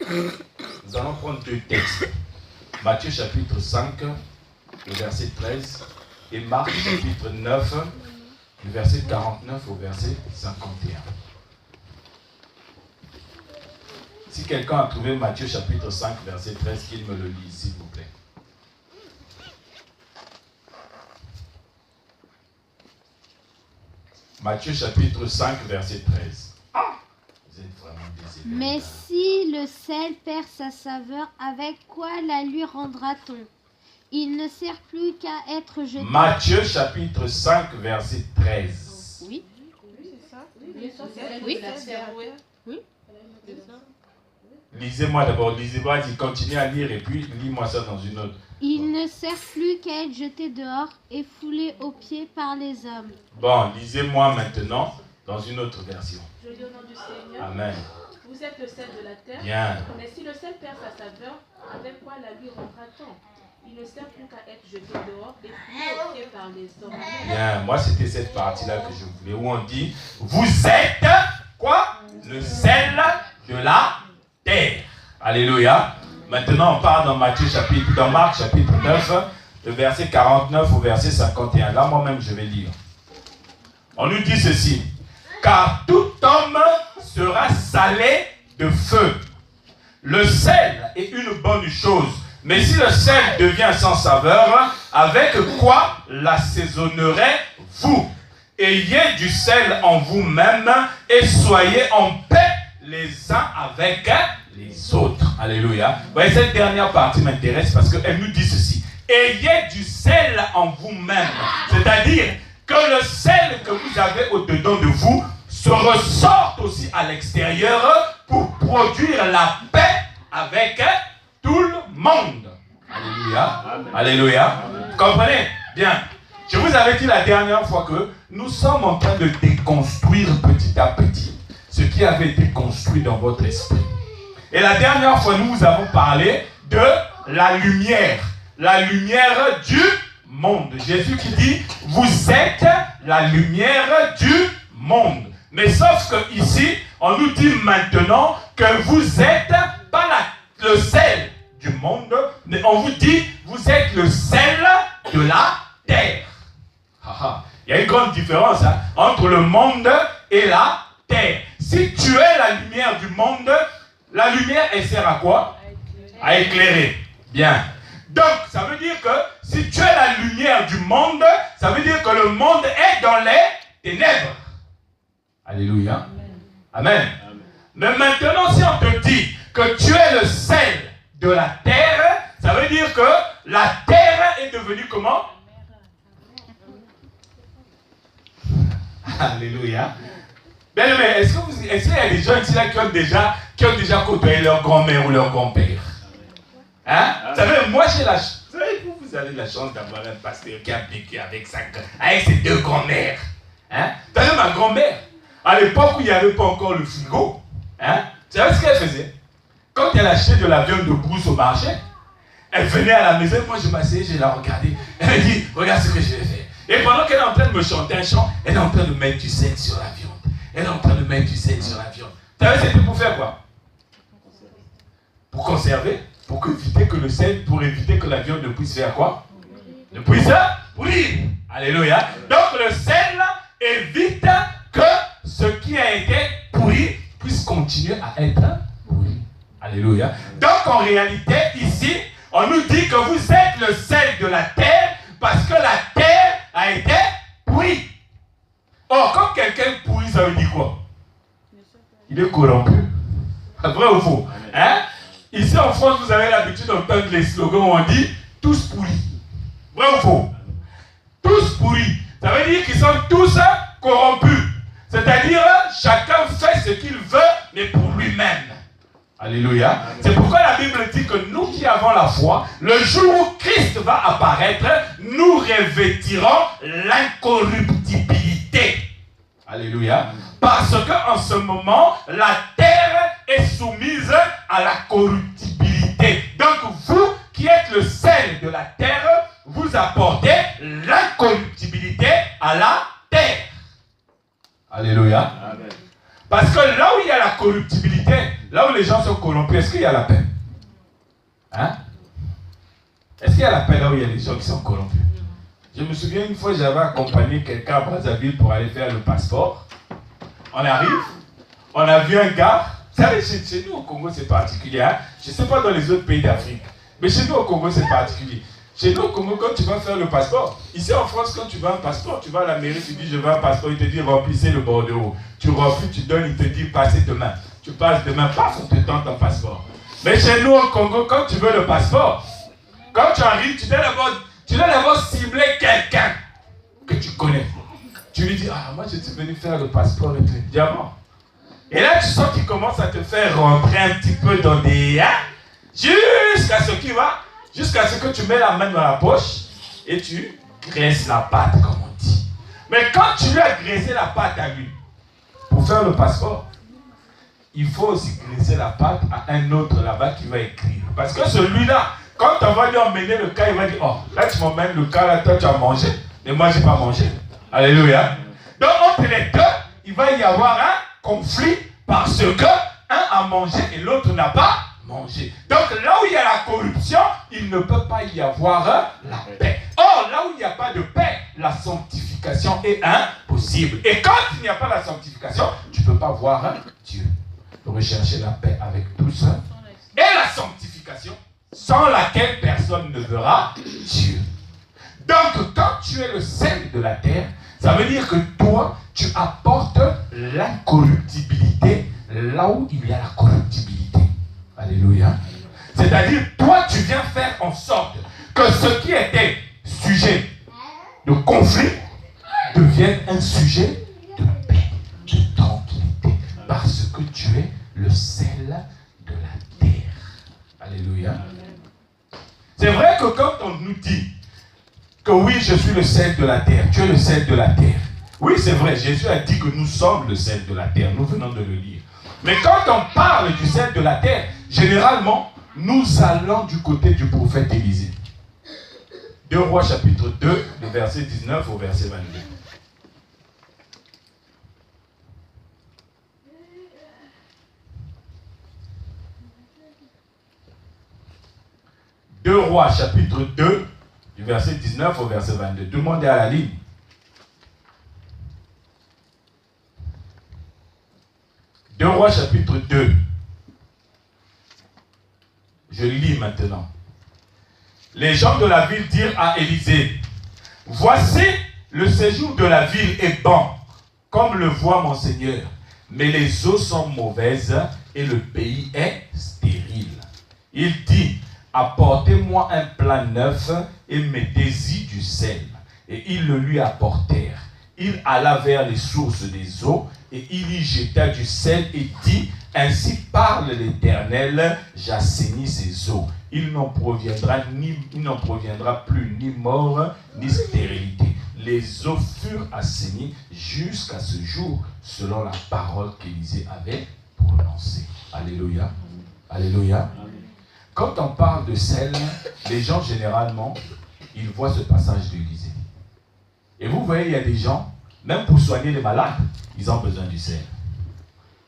Nous allons prendre deux textes. Matthieu chapitre 5, le verset 13, et Marc chapitre 9, du verset 49 au verset 51. Si quelqu'un a trouvé Matthieu chapitre 5, verset 13, qu'il me le lise, s'il vous plaît. Matthieu chapitre 5, verset 13. Vous êtes vraiment des élèves. Mais si le sel perd sa saveur, avec quoi la lui rendra-t-on? Il ne sert plus qu'à être jeté. Matthieu chapitre 5, verset 13. Oui. C'est ça. Oui. Oui. Lisez-moi d'abord, lisez-moi, continuez à lire et puis lis-moi ça dans une autre. Il ne sert plus qu'à être jeté dehors et foulé aux pieds par les hommes. Bon, lisez-moi maintenant dans une autre version. Je lis au nom du Seigneur. Amen. Vous êtes le sel de la terre. Bien. Mais si le sel perd sa saveur, avec quoi la lui rendra-t-on? Il ne sert plus qu'à être jeté dehors et foulé aux pieds par les hommes. Bien, moi c'était cette partie-là que je voulais, où on dit, vous êtes, quoi? Le sel de la terre. Alléluia. Maintenant on part dans Marc chapitre 9, le verset 49 au verset 51. Là moi-même je vais lire. On nous dit ceci. Car tout homme sera salé de feu. Le sel est une bonne chose. Mais si le sel devient sans saveur, avec quoi l'assaisonnerez-vous? Ayez du sel en vous-même et soyez en paix les uns avec les autres. Alléluia. Vous voyez, cette dernière partie m'intéresse parce qu'elle nous dit ceci. Ayez du sel en vous-même. C'est-à-dire que le sel que vous avez au-dedans de vous se ressorte aussi à l'extérieur pour produire la paix avec tout le monde. Alléluia. Amen. Alléluia. Vous comprenez? Bien. Je vous avais dit la dernière fois que nous sommes en train de déconstruire petit à petit ce qui avait été construit dans votre esprit. Et la dernière fois, nous vous avons parlé de la lumière du monde. Jésus qui dit, vous êtes la lumière du monde. Mais sauf que ici, on nous dit maintenant que vous êtes pas le sel du monde, mais on vous dit, vous êtes le sel de la terre. Il y a une grande différence entre le monde et la terre. Si tu es la lumière du monde, la lumière, elle sert à quoi? À éclairer. Bien. Donc, ça veut dire que si tu es la lumière du monde, ça veut dire que le monde est dans les ténèbres. Alléluia. Amen. Amen. Mais maintenant, si on te dit que tu es le sel de la terre, ça veut dire que la terre est devenue comment? Alléluia. Bien aimé, est-ce qu'il y a des gens ici là qui ont déjà côtoyé leur grand-mère ou leur grand-père? Hein? Vous savez, moi j'ai la chance. Vous avez la chance d'avoir un pasteur qui a vécu avec ses deux grand-mères. Hein? Vous savez, ma grand-mère, à l'époque où il n'y avait pas encore le frigo, hein? Vous savez ce qu'elle faisait? Quand elle achetait de la viande de brousse au marché, elle venait à la maison, moi je m'asseyais, je la regardais. Elle me dit, regarde ce que je vais faire. Et pendant qu'elle est en train de me chanter un chant, elle est en train de mettre du sel sur la viande. Elle est en train de mettre du sel sur la viande. Vous savez, c'était pour faire quoi? Pour conserver, pour éviter que le sel, pour éviter que la viande ne puisse faire quoi? Ne puisse pourrir. Alléluia. Donc le sel évite que ce qui a été pourri puisse continuer à être pourri. Alléluia. Donc en réalité, ici, on nous dit que vous êtes le sel de la terre parce que la terre a été pourrie. Or, quand quelqu'un pourrit, ça veut dire quoi? Il est corrompu. Vrai ou faux? Hein? Ici en France, vous avez l'habitude d'entendre les slogans où on dit tous pourris. Vrai ou faux? Tous pourris. Ça veut dire qu'ils sont tous corrompus. C'est-à-dire, chacun fait ce qu'il veut, mais pour lui-même. Alléluia. C'est pourquoi la Bible dit que nous qui avons la foi, le jour où Christ va apparaître, nous revêtirons l'incorruptibilité. Alléluia. Parce qu'en ce moment, la terre est soumise à la corruptibilité. Donc vous qui êtes le sel de la terre, vous apportez l'incorruptibilité à la terre. Alléluia. Amen. Parce que là où il y a la corruptibilité, Là où les gens sont corrompus, est-ce qu'il y a la paix? Hein? Est-ce qu'il y a la paix là où il y a des gens qui sont corrompus? Je me souviens une fois, j'avais accompagné quelqu'un à Brazzaville pour aller faire le passeport. On arrive, on a vu un gars. Vous savez, chez nous au Congo, c'est particulier. Hein? Je ne sais pas dans les autres pays d'Afrique, mais chez nous au Congo, c'est particulier. Chez nous au Congo, quand tu vas faire le passeport, ici en France, quand tu veux un passeport, tu vas à la mairie, tu dis je veux un passeport, il te dit remplissez le bordereau. Tu remplis, tu donnes, il te dit passez demain. Tu passes demain, paf, on te donne ton passeport. Mais chez nous au Congo, quand tu veux le passeport, quand tu arrives, tu dois d'abord cibler quelqu'un que tu connais. Tu lui dis, ah, moi je suis venu faire le passeport et tout. Diamant. Et là, tu sens qu'il commence à te faire rentrer un petit peu dans des... Hein, jusqu'à ce que tu mets la main dans la poche et tu graisses la patte, comme on dit. Mais quand tu lui as graissé la patte à lui, pour faire le passeport, il faut aussi graisser la patte à un autre là-bas qui va écrire. Parce que celui-là, quand on va lui emmener le cas, il va dire, oh, là tu m'emmènes le cas, là toi tu as mangé, mais moi je n'ai pas mangé. Alléluia. Donc entre les deux, il va y avoir un conflit parce que un a mangé et l'autre n'a pas mangé. Donc là où il y a la corruption, il ne peut pas y avoir la paix. Or, là où il n'y a pas de paix, la sanctification est impossible. Et quand il n'y a pas la sanctification, tu ne peux pas voir Dieu. Rechercher la paix avec tous et la sanctification, sans laquelle personne ne verra Dieu. Donc, quand tu es le sel de la terre, ça veut dire que toi, tu apportes l'incorruptibilité là où il y a la corruptibilité. Alléluia. C'est-à-dire, toi, tu viens faire en sorte que ce qui était sujet de conflit devienne un sujet de paix, de tranquillité, parce que tu es le sel de la terre. Alléluia. C'est vrai que quand on nous dit que oui, je suis le sel de la terre, tu es le sel de la terre. Oui, c'est vrai, Jésus a dit que nous sommes le sel de la terre. Nous venons de le lire. Mais quand on parle du sel de la terre, généralement, nous allons du côté du prophète Élisée. 2 Rois chapitre 2, le verset 19 au verset 22. « 2 Rois chapitre 2, du verset 19 au verset 22. Tout le monde est à la ligne. 2 Rois chapitre 2. Je lis maintenant. Les gens de la ville dirent à Élisée, « Voici, le séjour de la ville est bon, comme le voit mon Seigneur, mais les eaux sont mauvaises et le pays est stérile. » Il dit, « Apportez-moi un plat neuf et mettez-y du sel. » Et ils le lui apportèrent. Il alla vers les sources des eaux et il y jeta du sel et dit, « Ainsi parle l'Éternel, j'assainis ces eaux. Il n'en proviendra plus ni mort ni stérilité. » Les eaux furent assainies jusqu'à ce jour, selon la parole qu'Élisée avait prononcée. Alléluia. Alléluia. Quand on parle de sel, les gens généralement, ils voient ce passage d'Élisée. Et vous voyez, il y a des gens, même pour soigner les malades, ils ont besoin du sel.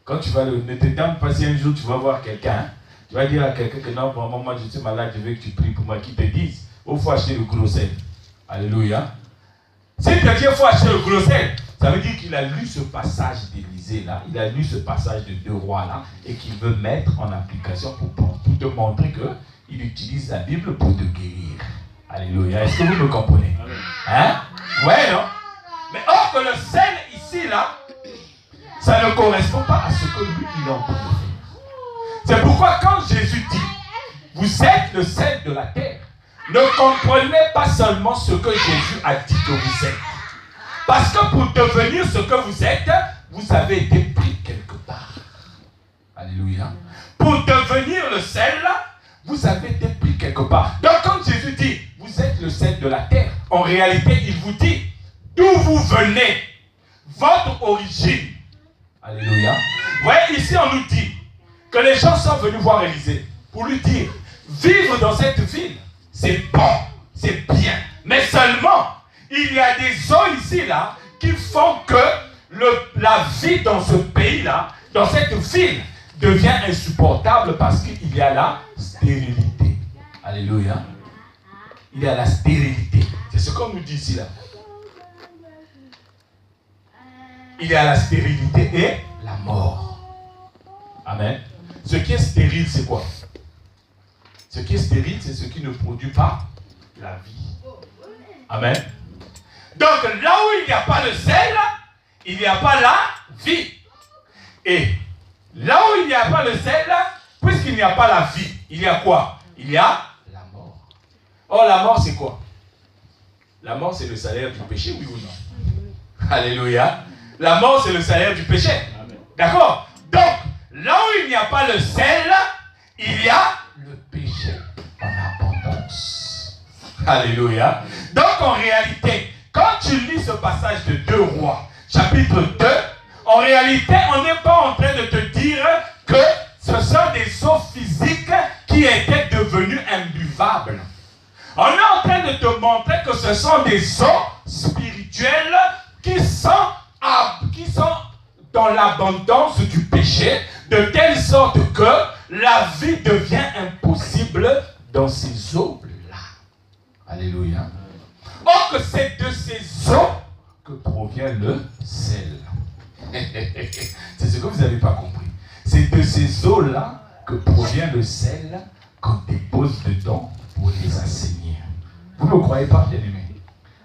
Quand tu vas, ne t'étonne pas si un jour tu vas voir quelqu'un, tu vas dire à quelqu'un que non, vraiment, moi je suis malade, je veux que tu pries pour moi, qu'ils te disent, il faut acheter le gros sel. Alléluia. Si tu dis qu'il faut acheter le gros sel, ça veut dire qu'il a lu ce passage d'Élisée là, il a lu ce passage de 2 Rois là, et qu'il veut mettre en application pour te montrer qu'il utilise la Bible pour te guérir. Alléluia. Est-ce que vous me comprenez? Hein? Ouais, non? Mais or que le sel ici là, ça ne correspond pas à ce que lui il est en train de faire. C'est pourquoi quand Jésus dit, vous êtes le sel de la terre, ne comprenez pas seulement ce que Jésus a dit que vous êtes. Parce que pour devenir ce que vous êtes, vous avez été pris quelque part. Alléluia. Pour devenir le sel, vous avez été pris quelque part. Donc quand Jésus dit, vous êtes le sel de la terre, en réalité, il vous dit, d'où vous venez, votre origine. Alléluia. Vous voyez, ici on nous dit que les gens sont venus voir Élisée pour lui dire, vivre dans cette ville, c'est bon, c'est bien. Mais seulement, il y a des eaux ici, là, qui font que la vie dans ce pays-là, dans cette ville, devient insupportable parce qu'il y a la stérilité. Alléluia. Il y a la stérilité. C'est ce qu'on nous dit ici là. Il y a la stérilité et la mort. Amen. Ce qui est stérile, c'est quoi? Ce qui est stérile, c'est ce qui ne produit pas la vie. Amen. Donc là où il n'y a pas le sel, il n'y a pas la vie. Et là où il n'y a pas le sel, puisqu'il n'y a pas la vie, il y a quoi? Il y a la mort. Or la mort c'est quoi? La mort c'est le salaire du péché, oui ou non? Alléluia. La mort c'est le salaire du péché. D'accord? Donc, là où il n'y a pas le sel, il y a le péché en abondance. Alléluia. Donc en réalité, quand tu lis ce passage de 2 Rois, chapitre 2, en réalité, on n'est pas en train de te dire que ce sont des eaux physiques qui étaient devenues imbuvables. On est en train de te montrer que ce sont des eaux spirituelles qui sont dans l'abondance du péché, de telle sorte que la vie devient impossible dans ces eaux-là. Alléluia. Or que c'est de ces eaux que provient le sel. C'est ce que vous n'avez pas compris. C'est de ces eaux-là que provient le sel qu'on dépose dedans pour les assainir. Vous ne me croyez pas, bien-aimés?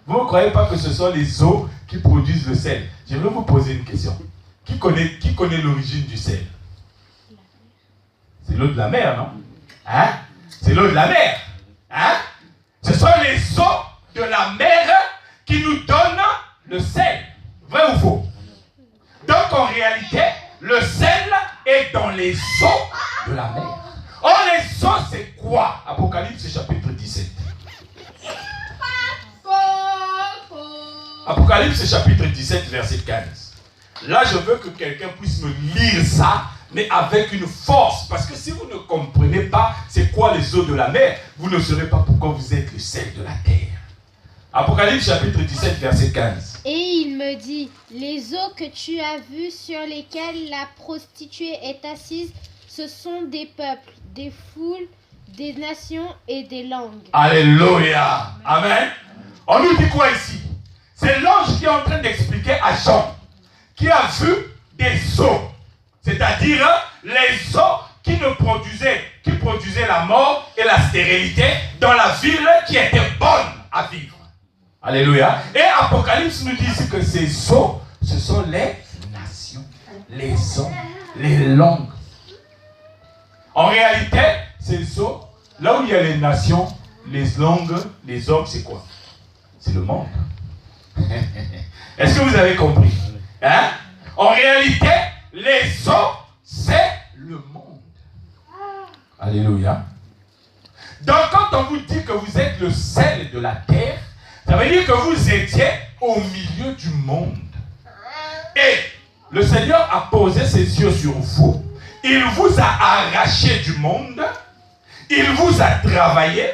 Vous ne croyez pas que ce sont les eaux qui produisent le sel? Je vais vous poser une question. Qui connaît l'origine du sel? C'est l'eau de la mer, non? Hein? C'est l'eau de la mer. Hein? Ce sont les eaux de la mer qui nous donnent le sel. Vrai ou faux? Donc en réalité, le sel est dans les eaux de la mer. Or les eaux c'est quoi? Apocalypse chapitre 17. Apocalypse chapitre 17 verset 15. Là je veux que quelqu'un puisse me lire ça, mais avec une force. Parce que si vous ne comprenez pas c'est quoi les eaux de la mer, vous ne saurez pas pourquoi vous êtes le sel de la terre. Apocalypse chapitre 17 verset 15. Et il me dit, les eaux que tu as vues sur lesquelles la prostituée est assise, ce sont des peuples, des foules, des nations et des langues. Alléluia. Amen. On nous dit quoi ici? C'est l'ange qui est en train d'expliquer à Jean, qui a vu des eaux, c'est-à-dire les eaux qui produisaient la mort et la stérilité dans la ville qui était bonne à vivre. Alléluia. Et Apocalypse nous dit ici que ces eaux, ce sont les nations, les hommes, les langues. En réalité, ces eaux, là où il y a les nations, les langues, les hommes, c'est quoi? C'est le monde. Est-ce que vous avez compris? Hein? En réalité, les eaux, c'est le monde. Alléluia. Donc quand on vous dit que vous êtes le sel de la terre, ça veut dire que vous étiez au milieu du monde. Et le Seigneur a posé ses yeux sur vous. Il vous a arraché du monde. Il vous a travaillé.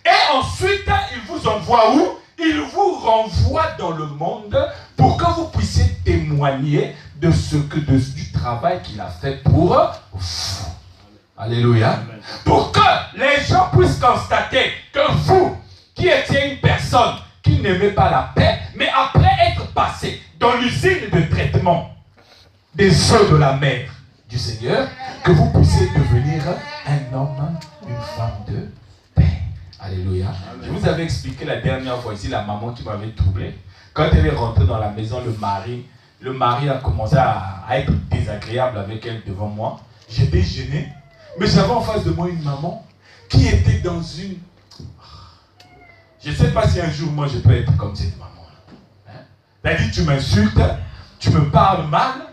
Et ensuite, il vous envoie où? Il vous renvoie dans le monde pour que vous puissiez témoigner de du travail qu'il a fait pour vous. Alléluia. Pour que les gens puissent constater que vous, qui étiez une personne qui n'aimait pas la paix, mais après être passé dans l'usine de traitement des eaux de la mer du Seigneur, que vous puissiez devenir un homme, une femme de paix. Alléluia. Je vous avais expliqué la dernière fois ici, la maman qui m'avait troublé. Quand elle est rentrée dans la maison, le mari a commencé à être désagréable avec elle devant moi. J'étais gêné, mais j'avais en face de moi une maman qui était dans une... Je ne sais pas si un jour, moi, je peux être comme cette maman-là. Hein? C'est-à-dire, tu m'insultes, tu me parles mal,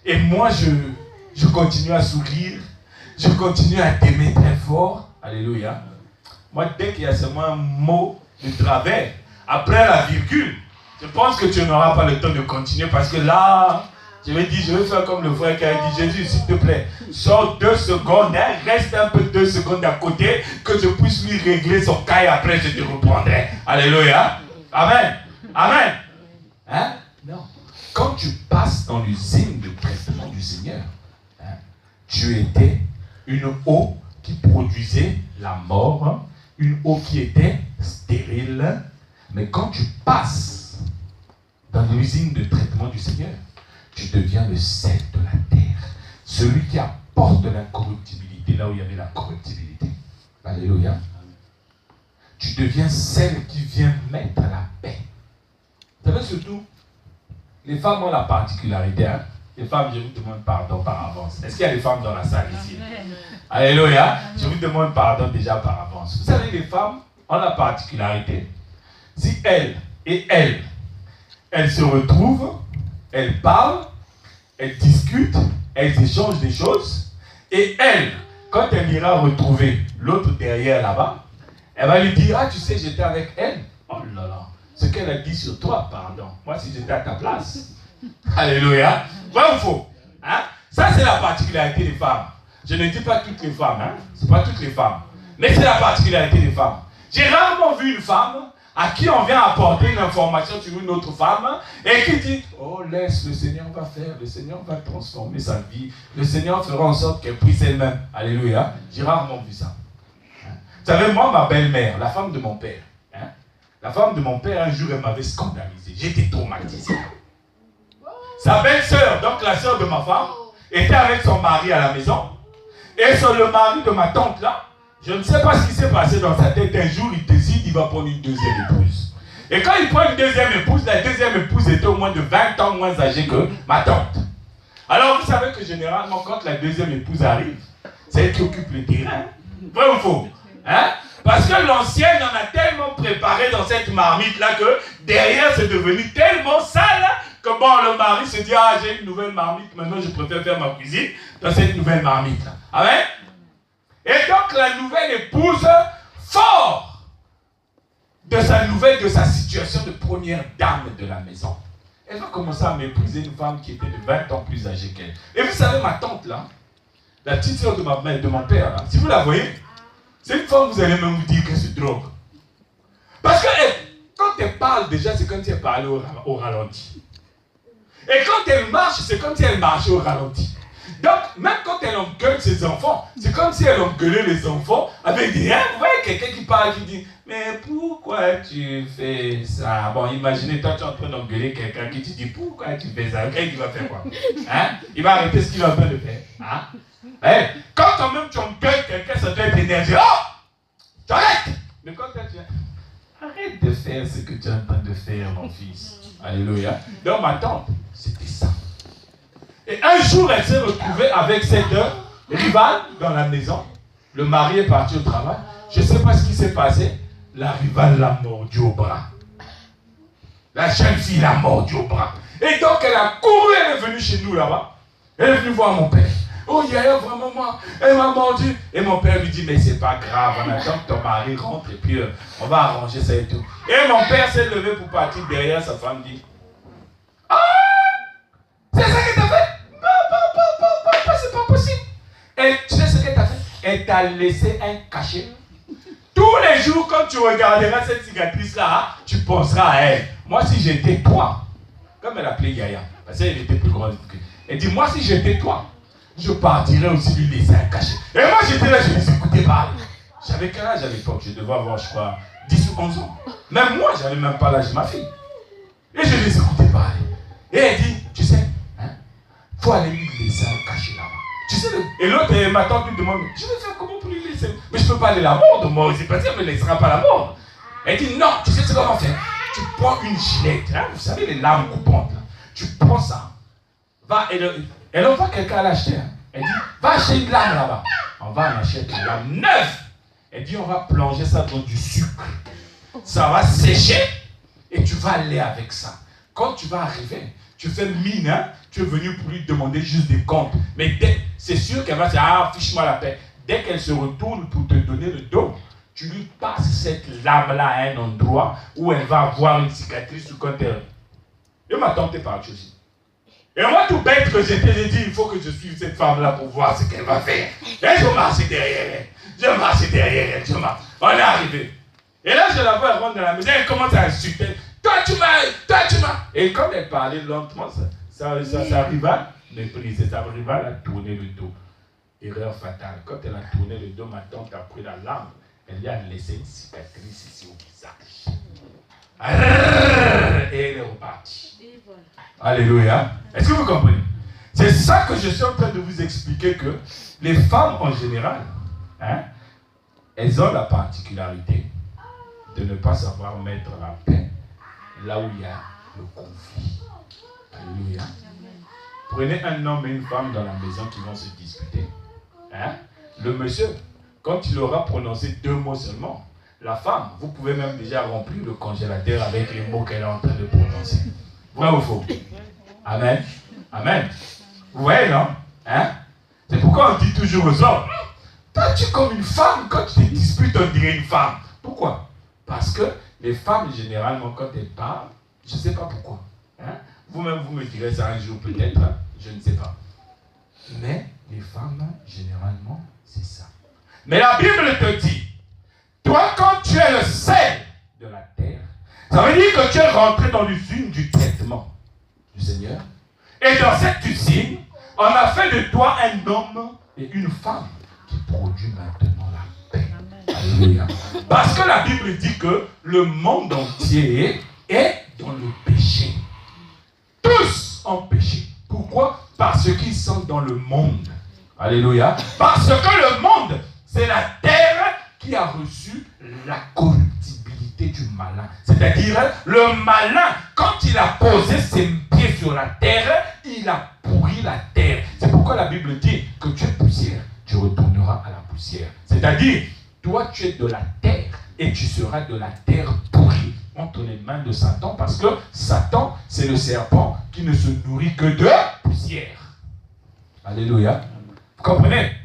et moi, je continue à sourire, je continue à t'aimer très fort. Alléluia. Moi, dès qu'il y a seulement un mot de travers, après la virgule, je pense que tu n'auras pas le temps de continuer, parce que là, je vais faire comme le frère qui a dit, Jésus, s'il te plaît, sors 2 secondes, hein, reste un peu 2 secondes à côté, que je puisse lui régler son cas et après je te reprendrai. Alléluia. Amen. Amen. Hein? Non. Quand tu passes dans l'usine de traitement du Seigneur, hein, tu étais une eau qui produisait la mort, une eau qui était stérile. Mais quand tu passes dans l'usine de traitement du Seigneur, tu deviens le sel de la terre. Celui qui apporte de l'incorruptibilité là où il y avait la corruptibilité. Alléluia. Tu deviens celle qui vient mettre la paix. Vous savez surtout, les femmes ont la particularité. Hein? Les femmes, je vous demande pardon par avance. Est-ce qu'il y a des femmes dans la salle ici? Alléluia. Je vous demande pardon déjà par avance. Vous savez, les femmes ont la particularité. Si elles se retrouvent, elles parlent, elles discutent, elles échangent des choses. Et elle, quand elle ira retrouver l'autre derrière là-bas, elle va lui dire, ah tu sais, j'étais avec elle. Oh là là, ce qu'elle a dit sur toi, pardon. Moi, si j'étais à ta place. Alléluia. Vrai ou faux? Hein? Ça, c'est la particularité des femmes. Je ne dis pas toutes les femmes, hein? Ce n'est pas toutes les femmes. Mais c'est la particularité des femmes. J'ai rarement vu une femme à qui on vient apporter une information sur une autre femme et qui dit, oh laisse, le Seigneur va faire, le Seigneur va transformer sa vie, le Seigneur fera en sorte qu'elle puisse elle-même. Alléluia. J'ai rarement vu ça. Vous savez, moi, ma belle-mère, la femme de mon père, hein, la femme de mon père, un jour, elle m'avait scandalisé. J'étais traumatisé. Sa belle-sœur, donc la sœur de ma femme, était avec son mari à la maison. Et sur le mari de ma tante là, je ne sais pas ce qui s'est passé dans sa tête. Un jour, il décide qu'il va prendre une deuxième épouse. Et quand il prend une deuxième épouse, la deuxième épouse était au moins de 20 ans moins âgée que ma tante. Alors, vous savez que généralement, quand la deuxième épouse arrive, c'est elle qui occupe le terrain. Vrai ou faux? Hein? Parce que l'ancienne en a tellement préparé dans cette marmite-là que derrière, c'est devenu tellement sale que bon, le mari se dit, ah, j'ai une nouvelle marmite, maintenant je préfère faire ma cuisine dans cette nouvelle marmite-là. Amen? Et donc, la nouvelle épouse, fort de sa situation de première dame de la maison, elle va commencer à mépriser une femme qui était de 20 ans plus âgée qu'elle. Et vous savez, ma tante, là, la petite sœur de ma mère, de mon père, là, si vous la voyez, c'est une femme, vous allez même vous dire que c'est drogue. Parce que quand elle parle déjà, c'est comme si elle parlait au ralenti. Et quand elle marche, c'est comme si elle marchait au ralenti. Donc, même quand elle engueule ses enfants, c'est comme si elle engueulait les enfants avec des... Hein, vous voyez quelqu'un qui parle, qui dit, mais pourquoi tu fais ça? Bon, imaginez, toi, tu es en train d'engueuler quelqu'un qui te dit, pourquoi tu fais ça? Quelqu'un qui va faire quoi? Hein? Il va arrêter ce qu'il est en train de faire. Hein? Hein? Quand même tu engueules quelqu'un, ça doit être énergie. Oh! Tu arrêtes! Mais quand tu dis, arrête de faire ce que tu es en train de faire, mon fils. Alléluia. Donc, ma tante, c'était ça. Et un jour, elle s'est retrouvée avec cette rivale dans la maison. Le mari est parti au travail. Je ne sais pas ce qui s'est passé. La rivale l'a mordu au bras. La jeune fille l'a mordu au bras. Et donc, elle a couru, elle est venue chez nous là-bas. Elle est venue voir mon père. Oh, Yaya, vraiment, moi, elle m'a mordu. Et mon père lui dit, mais c'est pas grave, on attend que ton mari rentre et puis on va arranger ça et tout. Et mon père s'est levé pour partir derrière sa femme, dit, ah, c'est ça que t'as fait? Non, c'est pas possible. Et tu sais ce qu'elle t'a fait? Elle t'a laissé un cachet. Tous les jours, quand tu regarderas cette cicatrice-là, tu penseras à elle. Moi, si j'étais toi, comme elle appelait Yaya, parce qu'elle était plus grande que elle dit, moi, si j'étais toi, je partirais aussi lui laisser un cachet. Et moi, j'étais là, je les écoutais parler. J'avais quel âge à l'époque? Je devais avoir, je crois, 10 ou 11 ans. Même moi, j'avais même pas l'âge de ma fille. Et je les écoutais parler. Et elle dit, tu sais, hein, faut aller lui laisser un cachet là-bas. Tu sais, et l'autre, ma tante lui demande, je vais faire comment pour lui laisser? Mais je ne peux pas aller la mordre, moi aussi, parce qu'elle ne me laissera pas la mordre. Elle dit, non, tu sais ce qu'on va faire? Tu prends une gilette, hein, vous savez, les lames coupantes, là. Tu prends ça, va, elle envoie quelqu'un à l'acheter. Hein. Elle dit, va acheter une lame là-bas. On va en acheter une lame neuve. Elle dit, on va plonger ça dans du sucre. Ça va sécher et tu vas aller avec ça. Quand tu vas arriver, tu fais mine, hein, tu es venu pour lui demander juste des comptes. Mais c'est sûr qu'elle va dire, ah, fiche-moi la paix. Dès qu'elle se retourne pour te donner le dos, tu lui passes cette lame-là à un endroit où elle va avoir une cicatrice ou quand elle... Et ma tante est partie aussi. Et moi, tout bête que j'étais, j'ai dit, il faut que je suive cette femme-là pour voir ce qu'elle va faire. Et je marchais derrière elle. Je marchais derrière elle. On est arrivé. Et là, je la vois, elle rentre dans la maison, elle commence à insulter. Toi, tu m'as. Et comme elle parlait lentement, sa rivale méprisait, sa rivale a tourné le dos. erreur fatale. Quand elle a tourné le dos, ma tante a pris la lame, elle lui a laissé une cicatrice ici au visage. Et elle est repartie. Et voilà. Alléluia. Est-ce que vous comprenez? C'est ça que je suis en train de vous expliquer, que les femmes en général, elles ont la particularité de ne pas savoir mettre la paix là où il y a le conflit. Alléluia. Prenez un homme et une femme dans la maison qui vont se disputer. Le monsieur, quand il aura prononcé 2 mots seulement, la femme, vous pouvez même déjà remplir le congélateur avec les mots qu'elle est en train de prononcer. Vrai ou faux? Amen. Amen. Vous voyez, non? C'est pourquoi on dit toujours aux hommes, toi tu es comme une femme, quand tu te disputes, on dirait une femme. Pourquoi? Parce que les femmes, généralement, quand elles parlent, je ne sais pas pourquoi. Vous-même, vous me direz ça un jour peut-être, je ne sais pas. Mais les femmes, généralement, c'est ça. Mais la Bible te dit, toi, quand tu es le sel de la terre, ça veut dire que tu es rentré dans l'usine du traitement du Seigneur. Et dans cette usine, on a fait de toi un homme et une femme qui produit maintenant la paix. Alléluia. Parce que la Bible dit que le monde entier est dans le péché. Tous ont péché. Pourquoi? Parce qu'ils sont dans le monde. Alléluia. Parce que le monde, c'est la terre qui a reçu la corruptibilité du malin. C'est-à-dire, le malin, quand il a posé ses pieds sur la terre, il a pourri la terre. C'est pourquoi la Bible dit que tu es poussière, tu retourneras à la poussière. C'est-à-dire, toi tu es de la terre et tu seras de la terre pourrie entre les mains de Satan, parce que Satan, c'est le serpent qui ne se nourrit que de poussière. Alléluia. Vous comprenez?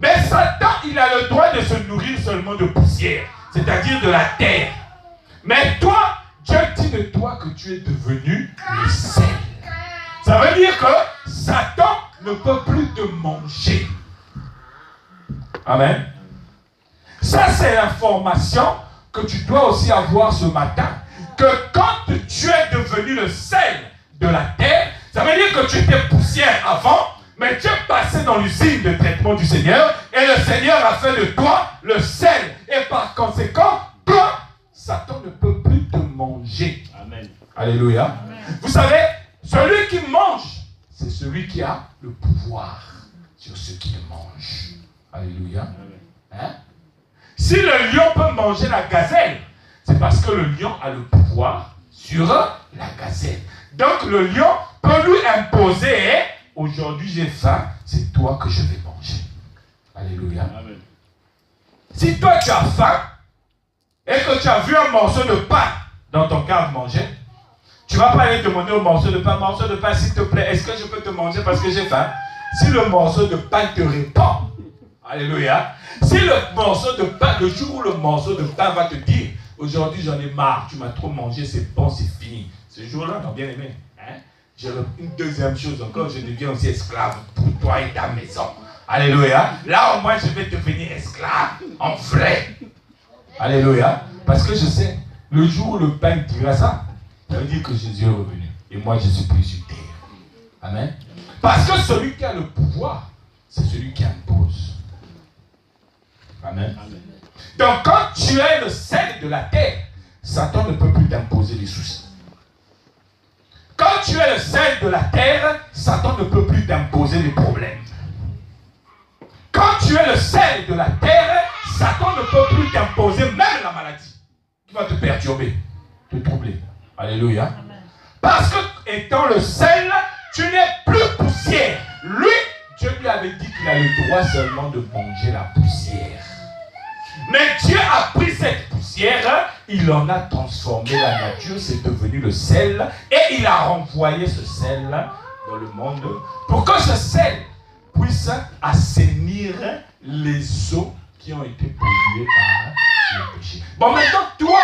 Mais Satan, il a le droit de se nourrir seulement de poussière, c'est-à-dire de la terre. Mais toi, Dieu dit de toi que tu es devenu le sel. Ça veut dire que Satan ne peut plus te manger. Amen. Ça, c'est l'information que tu dois aussi avoir ce matin. Que quand tu es devenu le sel de la terre, ça veut dire que tu étais poussière avant, mais tu es passé dans l'usine de traitement du Seigneur, et le Seigneur a fait de toi le sel. Et par conséquent, toi, Satan ne peut plus te manger. Amen. Alléluia. Amen. Vous savez, celui qui mange, c'est celui qui a le pouvoir sur ceux qui le mangent. Alléluia. Si le lion peut manger la gazelle, c'est parce que le lion a le pouvoir sur la gazelle. Donc le lion peut lui imposer, aujourd'hui j'ai faim, c'est toi que je vais manger. Alléluia. Amen. Si toi tu as faim et que tu as vu un morceau de pain dans ton cave manger, tu ne vas pas aller demander au morceau de pain, s'il te plaît, est-ce que je peux te manger parce que j'ai faim? Si le morceau de pain te répond, alléluia, si le morceau de pain, le jour où le morceau de pain va te dire, aujourd'hui j'en ai marre, tu m'as trop mangé, c'est bon, c'est fini. Ce jour-là, non, bien aimé, j'ai une deuxième chose encore, je deviens aussi esclave pour toi et ta maison. Alléluia. Là au moins je vais devenir esclave en vrai. Alléluia. Parce que je sais, le jour où le pain dira ça, ça veut dire que Jésus est revenu. Et moi je suis plus sur terre. Amen. Parce que celui qui a le pouvoir, c'est celui qui impose. Amen. Amen. Donc quand tu es le sel de la terre, Satan ne peut plus t'imposer les soucis. Quand tu es le sel de la terre, Satan ne peut plus t'imposer les problèmes. Quand tu es le sel de la terre, Satan ne peut plus t'imposer même la maladie qui va te perturber, te troubler. Alléluia. Amen. Parce que étant le sel, tu n'es plus poussière. Lui, Dieu lui avait dit qu'il a le droit seulement de manger la poussière. Mais Dieu a pris cette poussière, il en a transformé la nature, c'est devenu le sel, et il a renvoyé ce sel dans le monde pour que ce sel puisse assainir les eaux qui ont été polluées par le péché. Bon, maintenant, toi,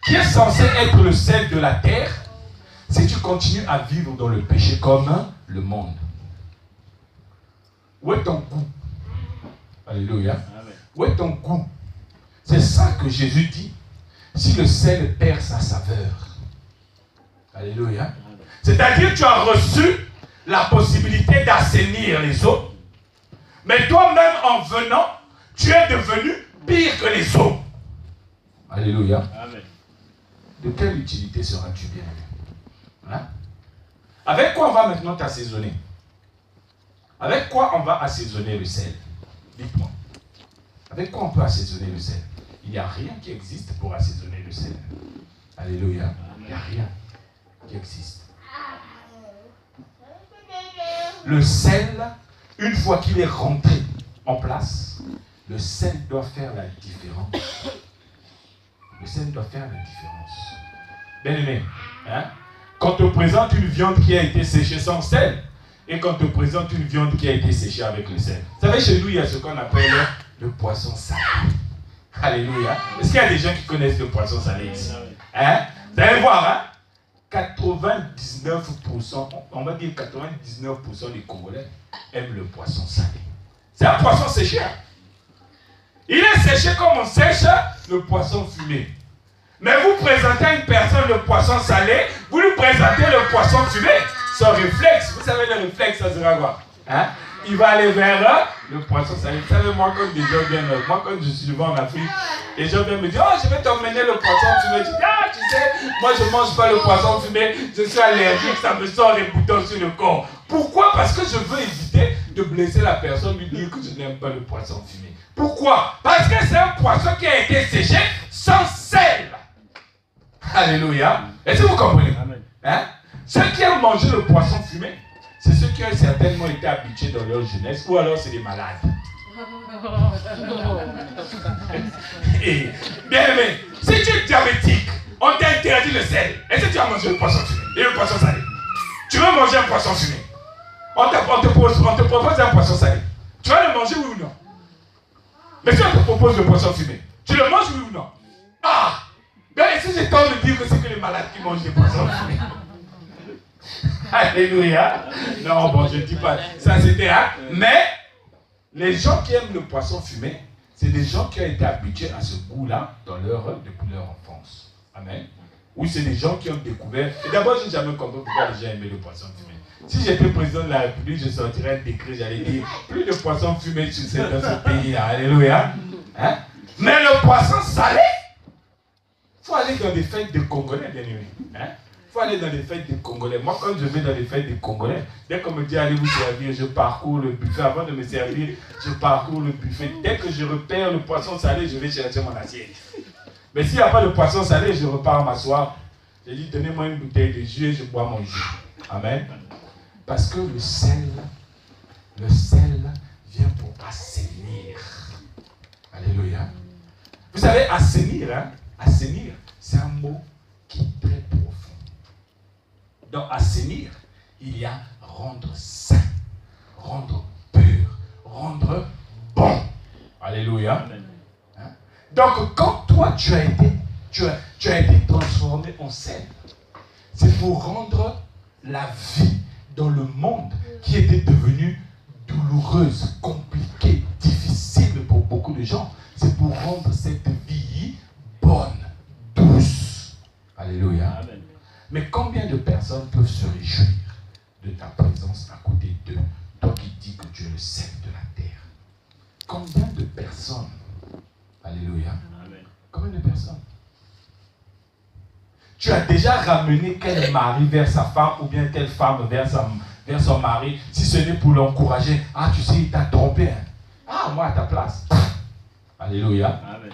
qui es censé être le sel de la terre, si tu continues à vivre dans le péché comme le monde, où est ton goût? Alléluia. Où est ton goût? C'est ça que Jésus dit. Si le sel perd sa saveur. Alléluia. C'est-à-dire que tu as reçu la possibilité d'assainir les eaux. Mais toi-même, en venant, tu es devenu pire que les autres. Alléluia. Amen. De quelle utilité seras-tu bien? Hein? Avec quoi on va maintenant t'assaisonner? Avec quoi on va assaisonner le sel? Dites-moi. Avec quoi on peut assaisonner le sel? Il n'y a rien qui existe pour assaisonner le sel. Alléluia. Il n'y a rien qui existe. Le sel, une fois qu'il est rentré en place, le sel doit faire la différence. Le sel doit faire la différence. Bien aimé, hein? Quand on te présente une viande qui a été séchée sans sel, et quand on te présente une viande qui a été séchée avec le sel. Vous savez, chez nous, il y a ce qu'on appelle le poisson salé. Alléluia. Est-ce qu'il y a des gens qui connaissent le poisson salé ici? Hein? Vous allez voir, hein? 99%, on va dire 99% des Congolais aiment le poisson salé. C'est un poisson séché. Il est séché comme on sèche le poisson fumé. Mais vous présentez à une personne le poisson salé, vous lui présentez le poisson fumé. Son réflexe, vous savez le réflexe, ça sera quoi? Hein? Il va aller vers le poisson salé. Vous savez, moi quand des gens viennent, moi quand je suis en Afrique, les gens viennent me dire, oh je vais t'emmener le poisson fumé. Je dis, ah tu sais, moi je ne mange pas le poisson fumé, je suis allergique, ça me sort des boutons sur le corps. Pourquoi? Parce que je veux éviter de blesser la personne, lui dire que je n'aime pas le poisson fumé. Pourquoi? Parce que c'est un poisson qui a été séché sans sel. Alléluia. Est-ce que vous comprenez? Hein? Ceux qui aiment manger le poisson fumé, c'est ceux qui ont certainement été habitués dans leur jeunesse, ou alors c'est des malades. Et, bien aimé, si tu es diabétique, on t'a interdit le sel. Est-ce que tu as mangé le poisson fumé et le poisson salé? Tu veux manger un poisson fumé? On te propose un poisson salé. Tu vas le manger, oui ou non? Mais si on te propose le poisson fumé, tu le manges, oui ou non? Ah! Bien, si j'ai tendance de dire que c'est que les malades qui mangent des poissons fumés. Alléluia. Non, bon, je ne dis pas. Ça, c'était un. Mais, les gens qui aiment le poisson fumé, c'est des gens qui ont été habitués à ce goût-là depuis leur enfance. Amen. Ou c'est des gens qui ont découvert. Et d'abord, je n'ai jamais compris pourquoi les gens aimaient le poisson fumé. Si j'étais président de la République, je sortirais un décret, j'allais dire plus de poisson fumé dans ce pays-là. Alléluia. Hein? Mais le poisson salé, il faut aller dans des fêtes de Congolais, bien aimé. Hein? Il faut aller dans les fêtes des Congolais. Moi, quand je vais dans les fêtes des Congolais, dès qu'on me dit allez vous servir, je parcours le buffet. Avant de me servir, je parcours le buffet. Dès que je repère le poisson salé, je vais chercher mon assiette. Mais s'il n'y a pas de poisson salé, je repars m'asseoir. Je dis donnez-moi une bouteille de jus et je bois mon jus. Amen. Parce que le sel vient pour assainir. Alléluia. Vous savez, assainir, hein? Assainir, c'est un mot qui est très profond. Dans assainir, il y a rendre sain, rendre pur, rendre bon. Alléluia. Hein? Donc, quand toi, tu as été transformé en sel, c'est pour rendre la vie dans le monde qui était devenue douloureuse, compliquée, difficile pour beaucoup de gens. C'est pour rendre cette vie bonne, douce. Alléluia. Amen. Mais combien de personnes peuvent se réjouir de ta présence à côté d'eux, toi qui dis que tu es le sel de la terre? Combien de personnes? Alléluia. Amen. Combien de personnes? Tu as déjà ramené quel mari vers sa femme ou bien quelle femme vers son mari, si ce n'est pour l'encourager. Ah, tu sais, il t'a trompé. Hein? Ah, moi à ta place. Alléluia. Amen.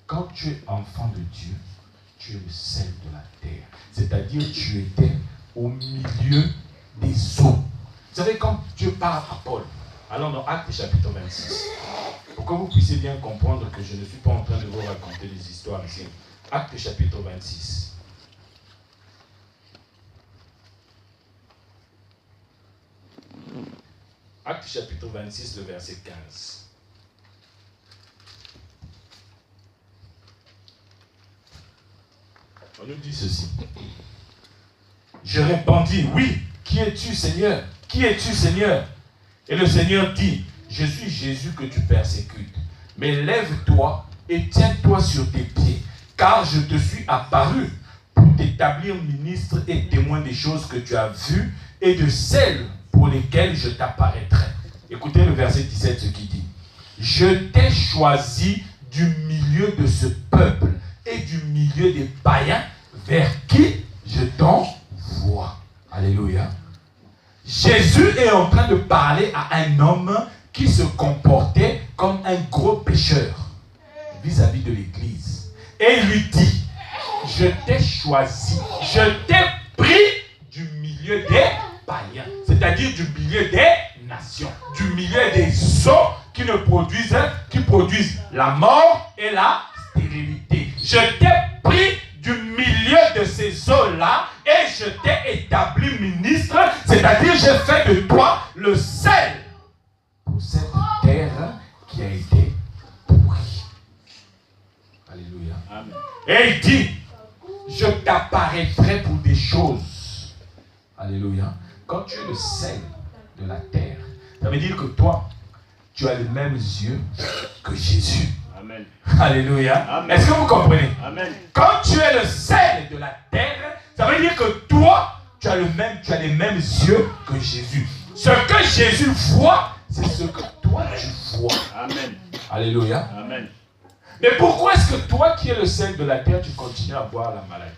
Quand tu es enfant de Dieu, tu es le sel de la terre. C'est-à-dire tu étais au milieu des eaux. Vous savez, quand Dieu parle à Paul, allons dans Actes chapitre 26, pour que vous puissiez bien comprendre que je ne suis pas en train de vous raconter des histoires ici. Actes chapitre 26. Actes chapitre 26, le verset 15. On nous dit ceci. Je répondis, oui, qui es-tu, Seigneur? Qui es-tu, Seigneur? Et le Seigneur dit, je suis Jésus que tu persécutes. Mais lève-toi et tiens-toi sur tes pieds, car je te suis apparu pour t'établir ministre et témoin des choses que tu as vues et de celles pour lesquels je t'apparaîtrai. Écoutez le verset 17, ce qu'il dit. Je t'ai choisi du milieu de ce peuple et du milieu des païens vers qui je t'envoie. Alléluia. Jésus est en train de parler à un homme qui se comportait comme un gros pécheur vis-à-vis de l'Église. Et il lui dit, je t'ai choisi, je t'ai pris du milieu des païens, c'est-à-dire du milieu des nations, du milieu des eaux qui produisent la mort et la stérilité. Je t'ai pris du milieu de ces eaux-là et je t'ai établi ministre, c'est-à-dire j'ai fait de toi le sel pour cette terre qui a été pourrie. Alléluia. Amen. Et il dit, je t'apparaîtrai pour des choses. Alléluia. Quand tu es le sel de la terre, ça veut dire que toi, tu as les mêmes yeux que Jésus. Amen. Alléluia. Amen. Est-ce que vous comprenez? Amen. Quand tu es le sel de la terre, ça veut dire que toi, tu as les mêmes yeux que Jésus. Ce que Jésus voit, c'est ce que toi tu vois. Amen. Alléluia. Amen. Mais pourquoi est-ce que toi qui es le sel de la terre, tu continues à voir la maladie?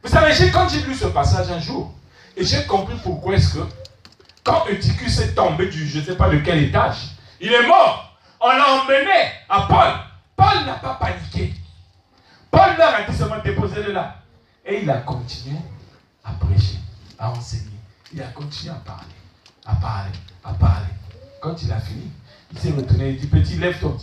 Vous savez, quand j'ai lu ce passage un jour, et j'ai compris pourquoi est-ce que, quand Eutychus est tombé du je ne sais pas de quel étage, il est mort. On l'a emmené à Paul. Paul n'a pas paniqué. Paul leur a dit seulement déposez-le là. Et il a continué à prêcher, à enseigner. Il a continué à parler. Quand il a fini, il s'est retourné et dit petit, lève-toi.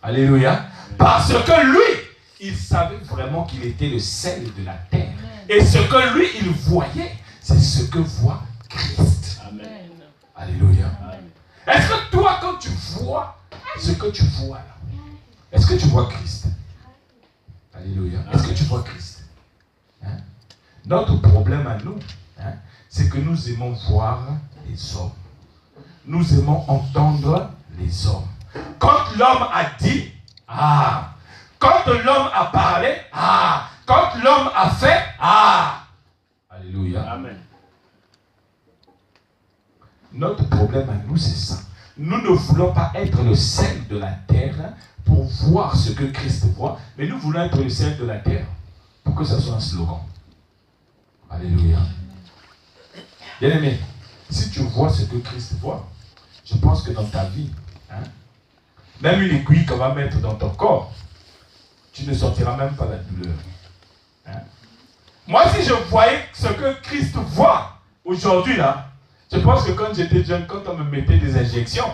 Alléluia. Parce que lui, il savait vraiment qu'il était le sel de la terre. Et ce que lui, il voyait, c'est ce que voit Christ. Amen. Alléluia. Amen. Est-ce que toi, quand tu vois ce que tu vois là, est-ce que tu vois Christ? Alléluia. Est-ce que tu vois Christ? Hein? Notre problème à nous, hein, c'est que nous aimons voir les hommes. Nous aimons entendre les hommes. Quand l'homme a dit, ah. Quand l'homme a parlé, ah. Quand l'homme a fait, ah. Alléluia. Amen. Notre problème à nous, c'est ça. Nous ne voulons pas être le sel de la terre pour voir ce que Christ voit, mais nous voulons être le sel de la terre pour que ça soit un slogan. Alléluia. Bien aimé, si tu vois ce que Christ voit, je pense que dans ta vie, hein, même une aiguille qu'on va mettre dans ton corps, tu ne sentiras même pas la douleur. Hein? Moi, si je voyais ce que Christ voit aujourd'hui, là, je pense que quand j'étais jeune, quand on me mettait des injections,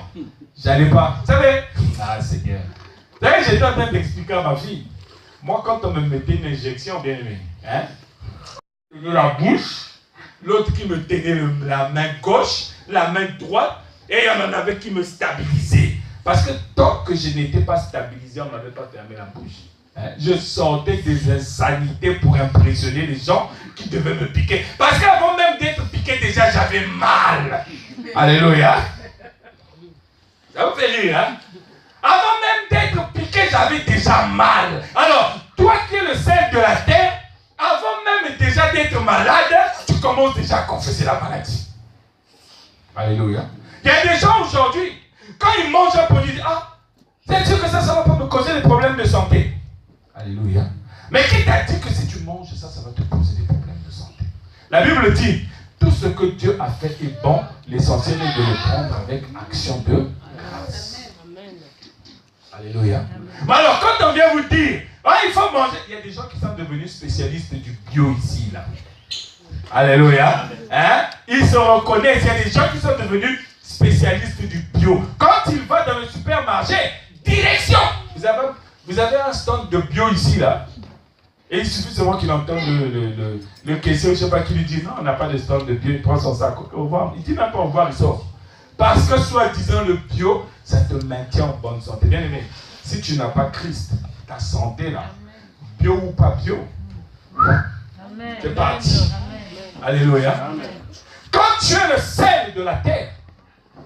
j'allais pas. Vous savez, ah Seigneur. Vous savez, j'étais en train d'expliquer à ma fille. Moi, quand on me mettait une injection, bien aimé, hein, de la bouche, l'autre qui me tenait la main gauche, la main droite, et il y en avait qui me stabilisaient. Parce que tant que je n'étais pas stabilisé, on ne m'avait pas fermé la bouche. Je sortais des insanités pour impressionner les gens qui devaient me piquer. Parce qu'avant même d'être piqué, déjà j'avais mal. Alléluia. Ça vous fait rire, hein? Avant même d'être piqué, j'avais déjà mal. Alors, toi qui es le sel de la terre, avant même déjà d'être malade, tu commences déjà à confesser la maladie. Alléluia. Il y a des gens aujourd'hui, quand ils mangent un produit, ah, c'est sûr que ça ne va pas me causer des problèmes de santé. Alléluia. Mais qui t'a dit que si tu manges ça, ça va te poser des problèmes de santé? La Bible dit, tout ce que Dieu a fait est bon, l'essentiel est de le prendre avec action de grâce. Alléluia. Mais alors, quand on vient vous dire, ah, il faut manger, il y a des gens qui sont devenus spécialistes du bio ici, là. Alléluia. Hein? Ils se reconnaissent, il y a des gens qui sont devenus spécialistes du bio. Quand il va dans le supermarché, direction. Vous avez un stand de bio ici, là. Et il suffit seulement qu'il entende le caissier, je ne sais pas qui lui dit, non, on n'a pas de stand de bio, il prend son sac, au revoir. Il dit même pas au revoir, il sort. Parce que soi-disant le bio, ça te maintient en bonne santé. Bien aimé, si tu n'as pas Christ, ta santé là, bio ou pas bio, c'est parti. Alléluia. Amen. Quand tu es le sel de la terre,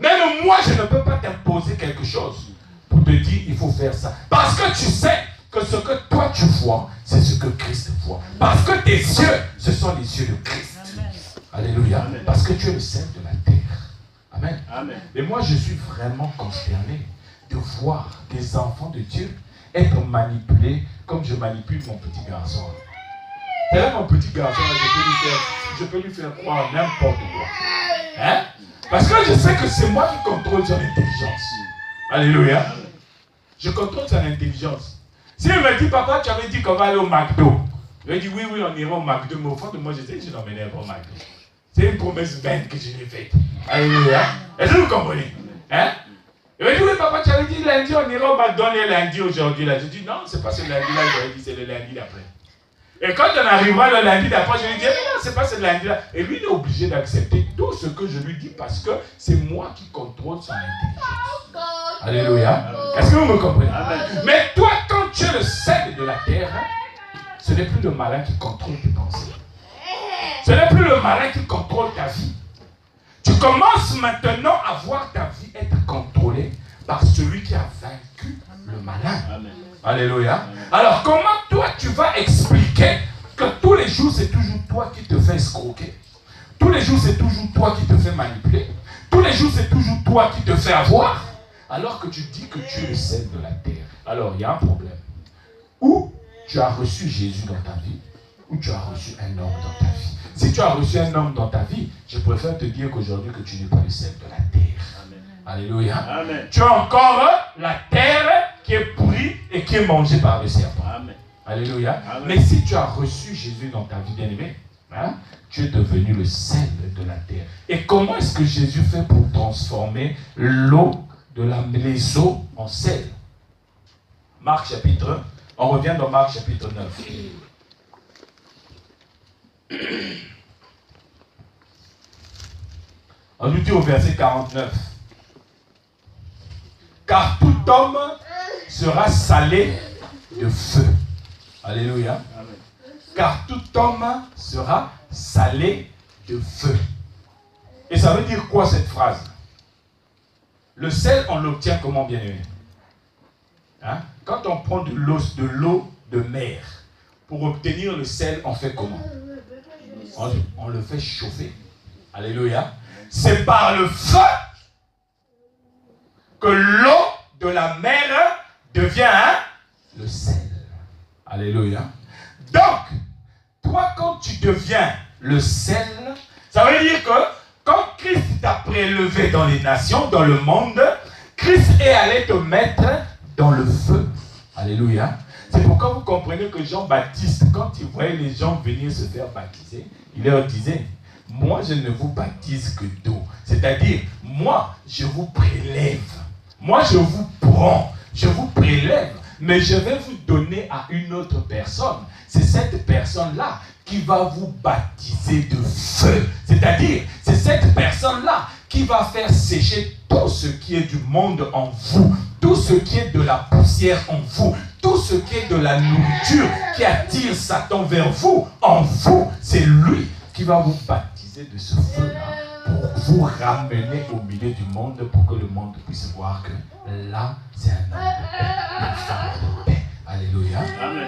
même moi je ne peux pas t'imposer quelque chose pour te dire il faut faire ça. Parce que tu sais que ce que toi tu vois, c'est ce que Christ voit. Parce que tes yeux, ce sont les yeux de Christ. Amen. Alléluia. Amen. Parce que tu es le sel de la terre. Amen. Amen. Et moi, je suis vraiment consterné de voir des enfants de Dieu être manipulés comme je manipule mon petit garçon. C'est là mon petit garçon, là, je peux lui faire croire n'importe quoi. Hein? Parce que je sais que c'est moi qui contrôle son intelligence. Alléluia. Je contrôle son intelligence. S'il me dit, papa, tu avais dit qu'on va aller au McDo. Je lui ai dit, oui, on ira au McDo. Mais au fond de moi, je sais que je l'emmènerai pas au McDo. C'est une promesse vaine que je lui ai faite. Alléluia. Est-ce que vous comprenez? Hein? Il m'a dit, oui, papa, tu avais dit lundi, on ira au McDonald's lundi aujourd'hui. Là. Je dis, non, c'est pas ce lundi-là, j'avais dit, c'est le lundi d'après. Et quand on arrivera le lundi d'après, je lui dis, non, c'est pas ce lundi-là. Et lui, il est obligé d'accepter tout ce que je lui dis parce que c'est moi qui contrôle son intelligence. Alléluia. Est-ce que vous me comprenez? Amen. Mais toi, quand tu es le sel de la terre, ce n'est plus le malin qui contrôle tes pensées. Ce n'est plus le malin qui contrôle ta vie. Tu commences maintenant à voir ta vie être contrôlée par celui qui a vaincu le malin. Amen. Alléluia. Amen. Alors, comment toi, tu vas expliquer que tous les jours, c'est toujours toi qui te fais escroquer? Tous les jours, c'est toujours toi qui te fais manipuler? Tous les jours, c'est toujours toi qui te fais avoir? Alors que tu dis que tu es le sel de la terre. Alors, il y a un problème. Ou tu as reçu Jésus dans ta vie, ou tu as reçu un homme dans ta vie. Si tu as reçu un homme dans ta vie, je préfère te dire qu'aujourd'hui que tu n'es pas le sel de la terre. Amen. Alléluia. Amen. Tu as encore la terre qui est pourrie et qui est mangée par le serpent. Amen. Alléluia. Amen. Mais si tu as reçu Jésus dans ta vie, bien-aimé, hein, tu es devenu le sel de la terre. Et comment est-ce que Jésus fait pour transformer l'eau les eaux en sel? Marc chapitre 1. On revient dans Marc chapitre 9. On nous dit au verset 49. Car tout homme sera salé de feu. Alléluia. Amen. Car tout homme sera salé de feu. Et ça veut dire quoi cette phrase? Le sel, on l'obtient comment, bien aimé? Hein? Quand on prend de l'eau de mer, pour obtenir le sel, on fait comment? On le fait chauffer. Alléluia. C'est par le feu que l'eau de la mer devient le sel. Alléluia. Donc, toi, quand tu deviens le sel, ça veut dire que quand Christ t'a prélevé dans les nations, dans le monde, Christ est allé te mettre dans le feu. Alléluia. C'est pourquoi vous comprenez que Jean-Baptiste, quand il voyait les gens venir se faire baptiser, il leur disait, moi je ne vous baptise que d'eau. C'est-à-dire, moi je vous prélève. Moi je vous prends. Je vous prélève. Mais je vais vous donner à une autre personne. C'est cette personne-là qui va vous baptiser de feu. C'est-à-dire, c'est cette personne-là qui va faire sécher tout ce qui est du monde en vous, tout ce qui est de la poussière en vous, tout ce qui est de la nourriture qui attire Satan vers vous, en vous. C'est lui qui va vous baptiser de ce feu-là pour vous ramener au milieu du monde pour que le monde puisse voir que là, c'est un homme de paix, une femme de paix. Alléluia. Amen.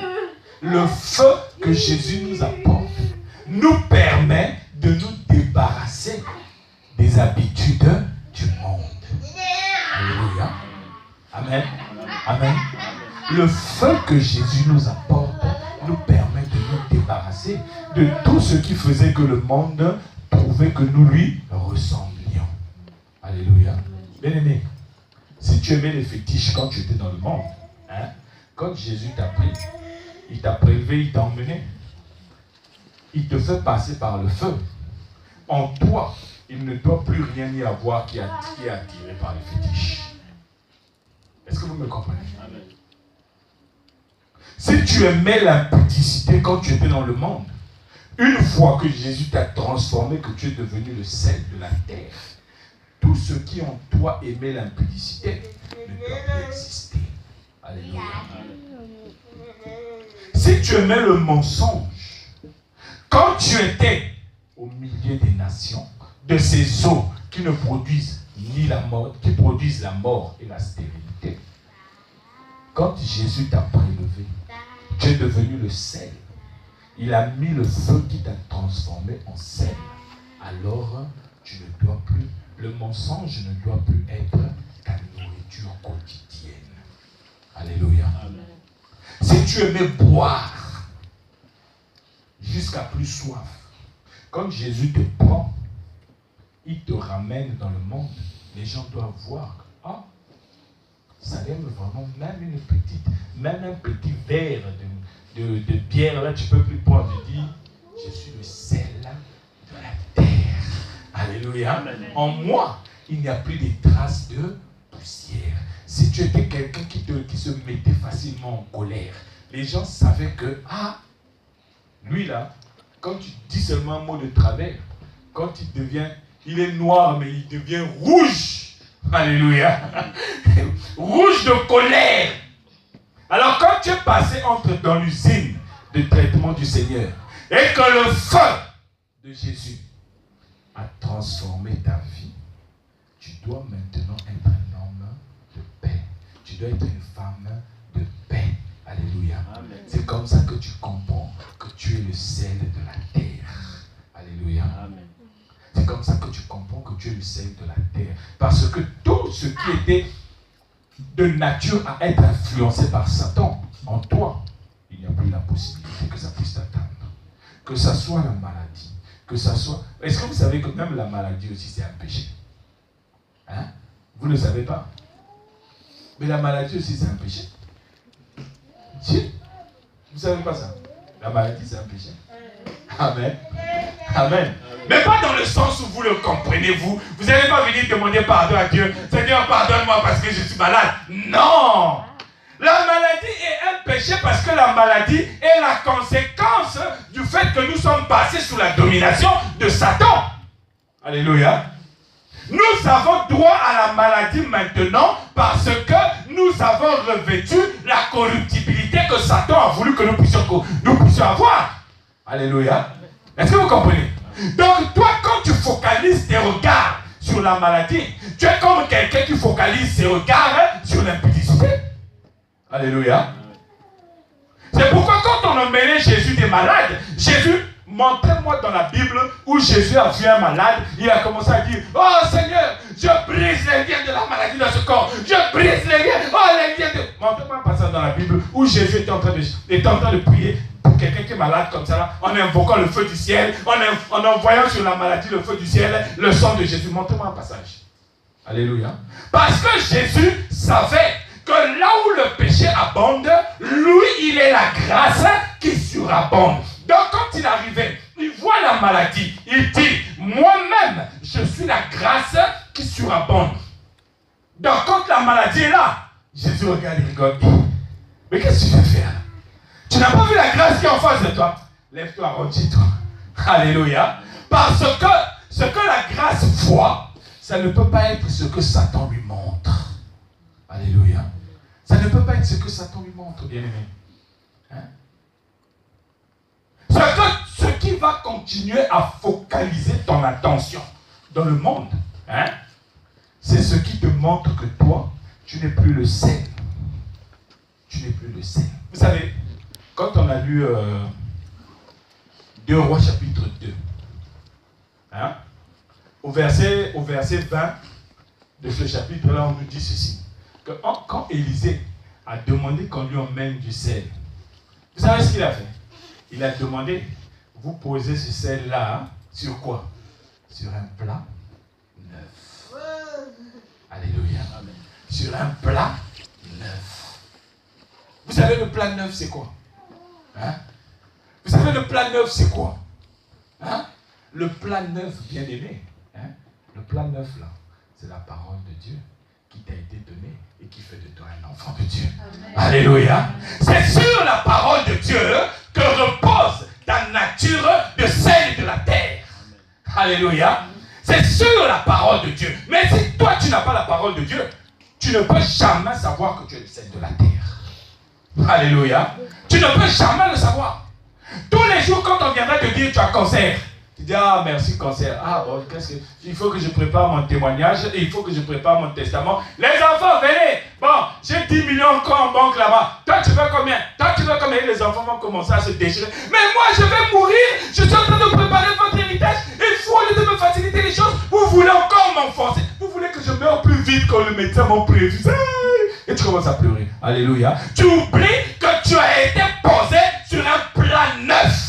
Le feu que Jésus nous apporte nous permet de nous débarrasser des habitudes du monde. Alléluia. Amen. Amen. Le feu que Jésus nous apporte nous permet de nous débarrasser de tout ce qui faisait que le monde trouvait que nous lui ressemblions. Alléluia. Bien-aimé, si tu aimais les fétiches quand tu étais dans le monde, hein, quand Jésus t'a pris, il t'a prélevé, il t'a emmené, il te fait passer par le feu. En toi, il ne doit plus rien y avoir qui est attiré par les fétiches. Est-ce que vous me comprenez? Amen. Si tu aimais l'impudicité quand tu étais dans le monde, une fois que Jésus t'a transformé, que tu es devenu le sel de la terre, tout ce qui en toi aimait l'impudicité ne doit plus exister. Alléluia. Si tu aimais le mensonge, quand tu étais au milieu des nations, de ces eaux qui ne produisent ni la mort, qui produisent la mort et la stérilité, quand Jésus t'a prélevé, tu es devenu le sel. Il a mis le feu qui t'a transformé en sel. alors tu ne dois plus, le mensonge ne doit plus être ta nourriture quotidienne. Alléluia. Amen. Si tu aimais boire jusqu'à plus soif, quand Jésus te prend, il te ramène dans le monde, les gens doivent voir, ah, ça aime vraiment même une petite, même un petit verre de bière, là tu peux plus prendre. Tu dis, je suis le sel de la terre. Alléluia. Amen. En moi, il n'y a plus de traces de poussière. Si tu étais quelqu'un qui se mettait facilement en colère, les gens savaient que, ah, lui là, quand tu dis seulement un mot de travers, quand il est noir, mais il devient rouge. Alléluia. Rouge de colère. Alors quand tu es passé dans l'usine de traitement du Seigneur et que le feu de Jésus a transformé ta vie, tu dois maintenant être un homme de paix. Tu dois être une femme de paix. Alléluia. Amen. C'est comme ça que tu comprends que tu es le sel de la terre. Alléluia. Amen. C'est comme ça que tu comprends que tu es le sel de la terre. Parce que tout ce qui était de nature à être influencé par Satan, en toi, il n'y a plus la possibilité que ça puisse t'atteindre. Que ça soit la maladie, que ça soit... Est-ce que vous savez que même la maladie aussi c'est un péché? Hein? Vous ne le savez pas? Mais la maladie aussi c'est un péché. Si? Vous ne savez pas ça? La maladie c'est un péché. Amen. Amen. Mais pas dans le sens où vous le comprenez, vous n'allez pas venir demander pardon à Dieu. Seigneur, pardonne-moi parce que je suis malade. Non. La maladie est un péché parce que la maladie est la conséquence du fait que nous sommes passés sous la domination de Satan. Alléluia. Nous avons droit à la maladie maintenant parce que nous avons revêtu la corruptibilité que Satan a voulu que nous puissions avoir. Alléluia. Est-ce que vous comprenez? Donc toi, quand tu focalises tes regards sur la maladie, tu es comme quelqu'un qui focalise ses regards sur l'impudicité. Alléluia. C'est pourquoi quand on emmenait Jésus des malades, Jésus, montrez-moi dans la Bible où Jésus a vu un malade, il a commencé à dire, oh Seigneur, je brise les liens de la maladie dans ce corps, je brise les liens, oh les liens de... Montrez-moi un passage dans la Bible où Jésus était en train de prier pour quelqu'un qui est malade comme ça, en invoquant le feu du ciel, en envoyant sur la maladie le feu du ciel, le sang de Jésus. Montrez-moi un passage. Alléluia. Parce que Jésus savait que là où le péché abonde, lui, il est la grâce qui surabonde. Donc quand il arrivait, il voit la maladie, il dit, moi-même, je suis la grâce qui surabonde. Donc quand la maladie est là, Jésus regarde et rigole. Mais qu'est-ce que tu veux faire? Tu n'as pas vu la grâce qui est en face de toi? Lève-toi, retire-toi. Alléluia. Parce que ce que la grâce voit, ça ne peut pas être ce que Satan lui montre. Alléluia. Ça ne peut pas être ce que Satan lui montre, bien-aimé. Hein? Ce qui va continuer à focaliser ton attention dans le monde, hein, c'est ce qui te montre que toi, tu n'es plus le sel. Tu n'es plus le sel. Vous savez, quand on a lu 2 Rois chapitre 2, hein, au verset 20 de ce chapitre-là, on nous dit ceci. Que quand Élisée a demandé qu'on lui emmène du sel, vous savez ce qu'il a fait? Il a demandé, vous posez ce sel-là sur quoi? Sur un plat neuf. Alléluia. Amen. Sur un plat neuf. Vous savez le plat neuf c'est quoi? Hein? Vous savez le plat neuf c'est quoi? Hein? Le plat neuf, bien aimé, hein? Le plat neuf là, c'est la parole de Dieu qui t'a été donnée et qui fait de toi un enfant de Dieu. Amen. Alléluia. C'est sur la parole de Dieu que repose ta nature de sel de la terre. Amen. Alléluia. C'est sur la parole de Dieu. Mais si toi tu n'as pas la parole de Dieu, tu ne peux jamais savoir que tu es le sel de la terre. Alléluia. Tu ne peux jamais le savoir. Tous les jours quand on viendra te dire tu as cancer, Tu dis, ah merci cancer. Ah bon, il faut que je prépare mon témoignage et il faut que je prépare mon testament. Les enfants, venez. Bon, j'ai 10 millions encore en banque là-bas. Toi, tu veux combien? Toi, tu veux combien? Et les enfants vont commencer à se déchirer. Mais moi, je vais mourir. Je suis en train de préparer votre héritage. Il faut, au lieu de me faciliter les choses, vous voulez encore m'enfoncer. Vous voulez que je meure plus vite que le médecin m'a prévu. Et tu commences à pleurer. Alléluia. Tu oublies que tu as été posé sur un plan neuf.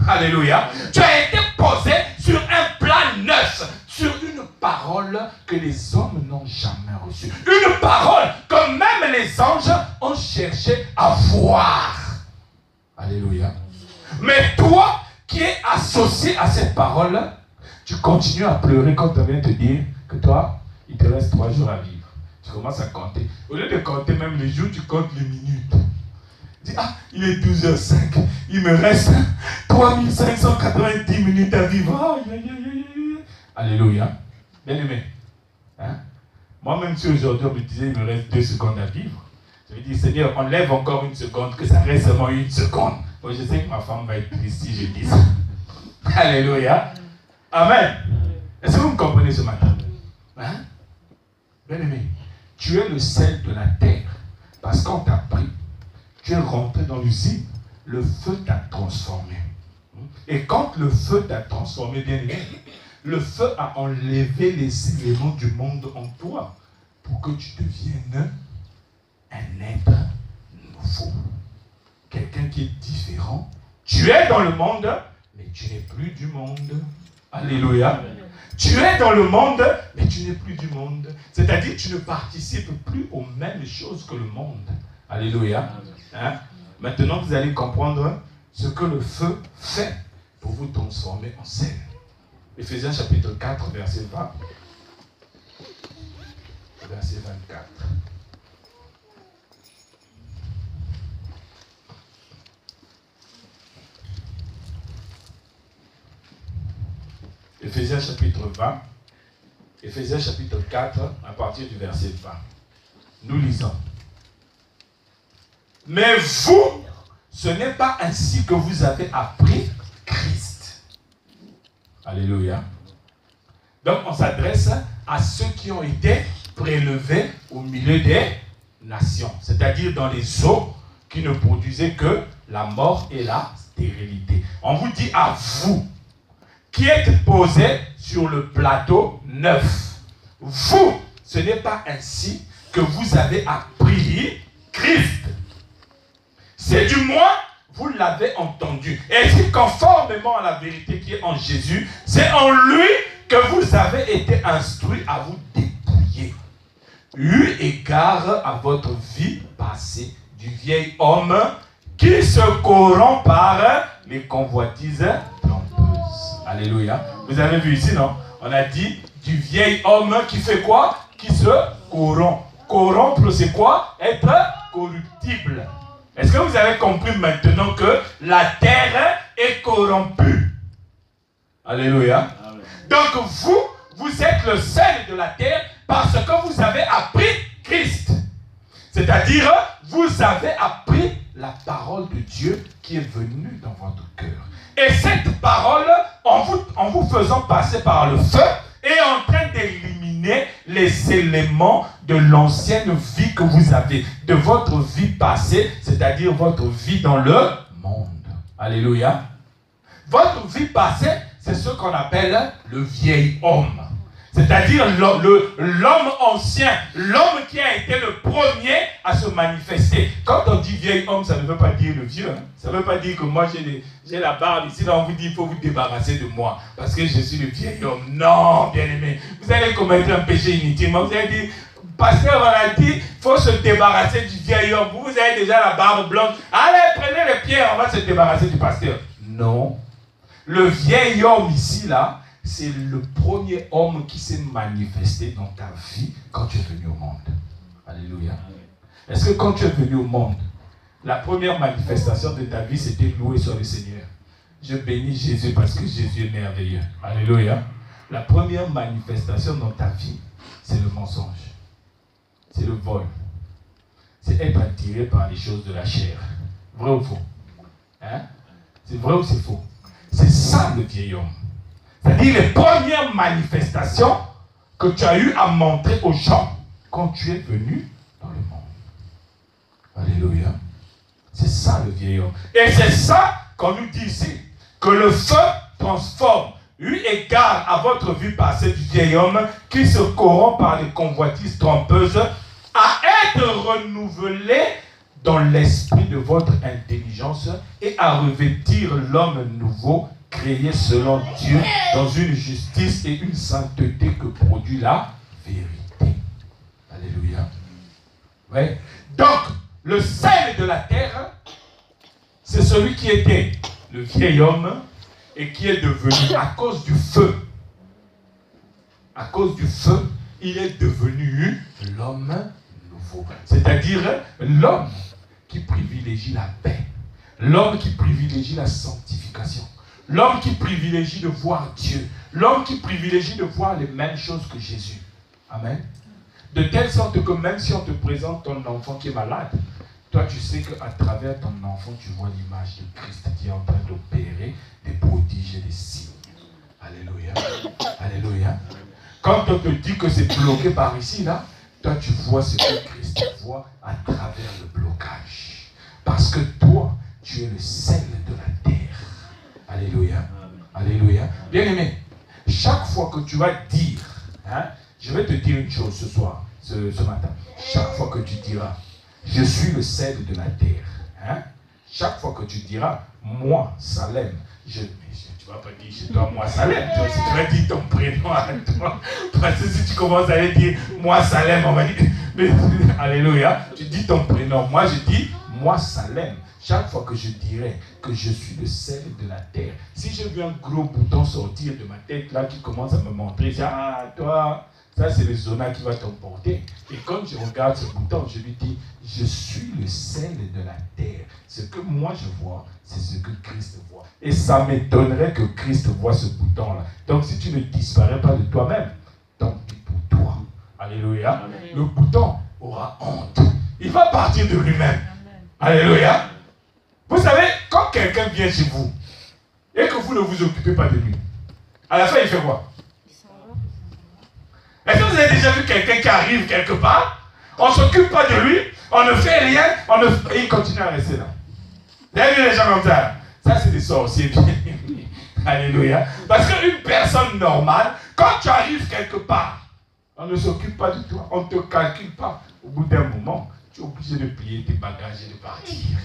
Alléluia. Tu as été posé sur un plan neuf, sur une parole que les hommes n'ont jamais reçue. Une parole que même les anges ont cherché à voir. Alléluia. Mais toi qui es associé à cette parole, tu continues à pleurer quand on vient te dire que toi, il te reste 3 jours à vivre. Tu commences à compter. Au lieu de compter même les jours, tu comptes les minutes. Tu dis, ah, il est 12h05. Il me reste 3590 minutes à vivre. Alléluia. Bien aimé. Hein? Moi-même, si aujourd'hui on me disait il me reste 2 secondes à vivre, je vais dire, Seigneur, enlève encore 1 seconde, que ça reste seulement 1 seconde. Bon, je sais que ma femme va être triste si je dis ça. Alléluia. Amen. Est-ce que vous me comprenez ce matin? Hein? Bien aimé, tu es le sel de la terre. Parce qu'on t'a pris, tu es rentré dans l'usine, le feu t'a transformé. Et quand le feu t'a transformé, bien aimé, le feu a enlevé les éléments du monde en toi pour que tu deviennes un être nouveau. Quelqu'un qui est différent. Tu es dans le monde, mais tu n'es plus du monde. Alléluia. Tu es dans le monde, mais tu n'es plus du monde. C'est-à-dire que tu ne participes plus aux mêmes choses que le monde. Alléluia. Hein? Maintenant, vous allez comprendre ce que le feu fait pour vous transformer en sel. Éphésiens chapitre 4, verset 20. Verset 24. Éphésiens chapitre 20. Éphésiens chapitre 4, à partir du verset 20. Nous lisons. Mais vous, ce n'est pas ainsi que vous avez appris Christ. Alléluia. Donc on s'adresse à ceux qui ont été prélevés au milieu des nations, c'est-à-dire dans les eaux qui ne produisaient que la mort et la stérilité. On vous dit à vous, qui êtes posés sur le plateau neuf. Vous, ce n'est pas ainsi que vous avez appris Christ. C'est du moins, vous l'avez entendu. Et c'est conformément à la vérité qui est en Jésus, c'est en lui que vous avez été instruits à vous dépouiller. Eu égard à votre vie passée du vieil homme qui se corrompt par les convoitises trompeuses. Alléluia. Vous avez vu ici, non? On a dit du vieil homme qui fait quoi? Qui se corrompt. Corrompre, c'est quoi? Être corruptible. Est-ce que vous avez compris maintenant que la terre est corrompue? Alléluia. Amen. Donc vous êtes le sel de la terre parce que vous avez appris Christ. C'est-à-dire, vous avez appris la parole de Dieu qui est venue dans votre cœur. Et cette parole, en vous faisant passer par le feu, est en train d'éliminer les éléments de l'ancienne vie que vous avez, de votre vie passée, c'est-à-dire votre vie dans le monde. Alléluia. Votre vie passée, c'est ce qu'on appelle le vieil homme. C'est-à-dire l'homme ancien, l'homme qui a été le premier à se manifester. Quand on dit vieil homme, ça ne veut pas dire le vieux. Hein. Ça ne veut pas dire que moi j'ai la barbe ici, là on vous dit il faut vous débarrasser de moi parce que je suis le vieil homme. Non, bien aimé, vous allez commettre un péché inutilement. Vous allez dire, pasteur on a dit il faut se débarrasser du vieil homme. Vous avez déjà la barbe blonde. Allez, prenez les pierres, on va se débarrasser du pasteur. Non. Le vieil homme ici, là, c'est le premier homme qui s'est manifesté dans ta vie quand tu es venu au monde. Alléluia. Est-ce que quand tu es venu au monde, la première manifestation de ta vie, c'était louer sur le Seigneur? Je bénis Jésus parce que Jésus est merveilleux. Alléluia. La première manifestation dans ta vie, c'est le mensonge. C'est le vol. C'est être attiré par les choses de la chair. Vrai ou faux? Hein? C'est vrai ou c'est faux? C'est ça le vieil homme. C'est-à-dire les premières manifestations que tu as eu à montrer aux gens quand tu es venu dans le monde. Alléluia. C'est ça le vieil homme. Et c'est ça qu'on nous dit ici, que le feu transforme. Eu égard à votre vue passée du vieil homme qui se corrompt par les convoitises trompeuses, à être renouvelé dans l'esprit de votre intelligence et à revêtir l'homme nouveau, créé selon Dieu, dans une justice et une sainteté que produit la vérité. Alléluia. Ouais. Donc, le sel de la terre, c'est celui qui était le vieil homme et qui est devenu, à cause du feu, il est devenu l'homme nouveau. C'est-à-dire l'homme qui privilégie la paix, l'homme qui privilégie la sanctification, l'homme qui privilégie de voir Dieu, l'homme qui privilégie de voir les mêmes choses que Jésus. Amen. De telle sorte que même si on te présente ton enfant qui est malade, toi tu sais qu'à travers ton enfant, tu vois l'image de Christ qui est en train d'opérer des prodiges et des signes. Alléluia. Alléluia. Quand on te dit que c'est bloqué par ici, là, toi tu vois ce que Christ voit à travers le blocage. Parce que toi, tu es le sel de la terre. Alléluia. Alléluia. Bien aimé, chaque fois que tu vas dire, je vais te dire une chose ce soir, ce matin. Chaque fois que tu diras, je suis le sel de la terre. Chaque fois que tu diras, moi, Salem, tu ne vas pas dire chez toi, moi, Salem. Tu vas dire ton prénom à toi. Parce que si tu commences à dire, moi, Salem, on va dire, mais, alléluia, tu dis ton prénom. Moi, je dis, moi, Salem. Chaque fois que je dirai que je suis le sel de la terre, si je vois un gros bouton sortir de ma tête là qui commence à me montrer, ah, toi, ça c'est le zona qui va t'emporter. Et quand je regarde ce bouton, je lui dis, je suis le sel de la terre. Ce que moi je vois, c'est ce que Christ voit. Et ça m'étonnerait que Christ voit ce bouton-là. Donc si tu ne disparais pas de toi-même, tant pis pour toi. Alléluia. Amen. Le bouton aura honte. Il va partir de lui-même. Alléluia. Vous savez, quand quelqu'un vient chez vous et que vous ne vous occupez pas de lui, à la fin il fait quoi? Est-ce que vous avez déjà vu quelqu'un qui arrive quelque part, on ne s'occupe pas de lui, on ne fait rien, et il continue à rester là? Vous avez vu les gens comme ça? Ça c'est des sorciers. Alléluia. Parce qu'une personne normale, quand tu arrives quelque part, on ne s'occupe pas de toi, on ne te calcule pas. Au bout d'un moment, tu es obligé de plier tes bagages et de partir.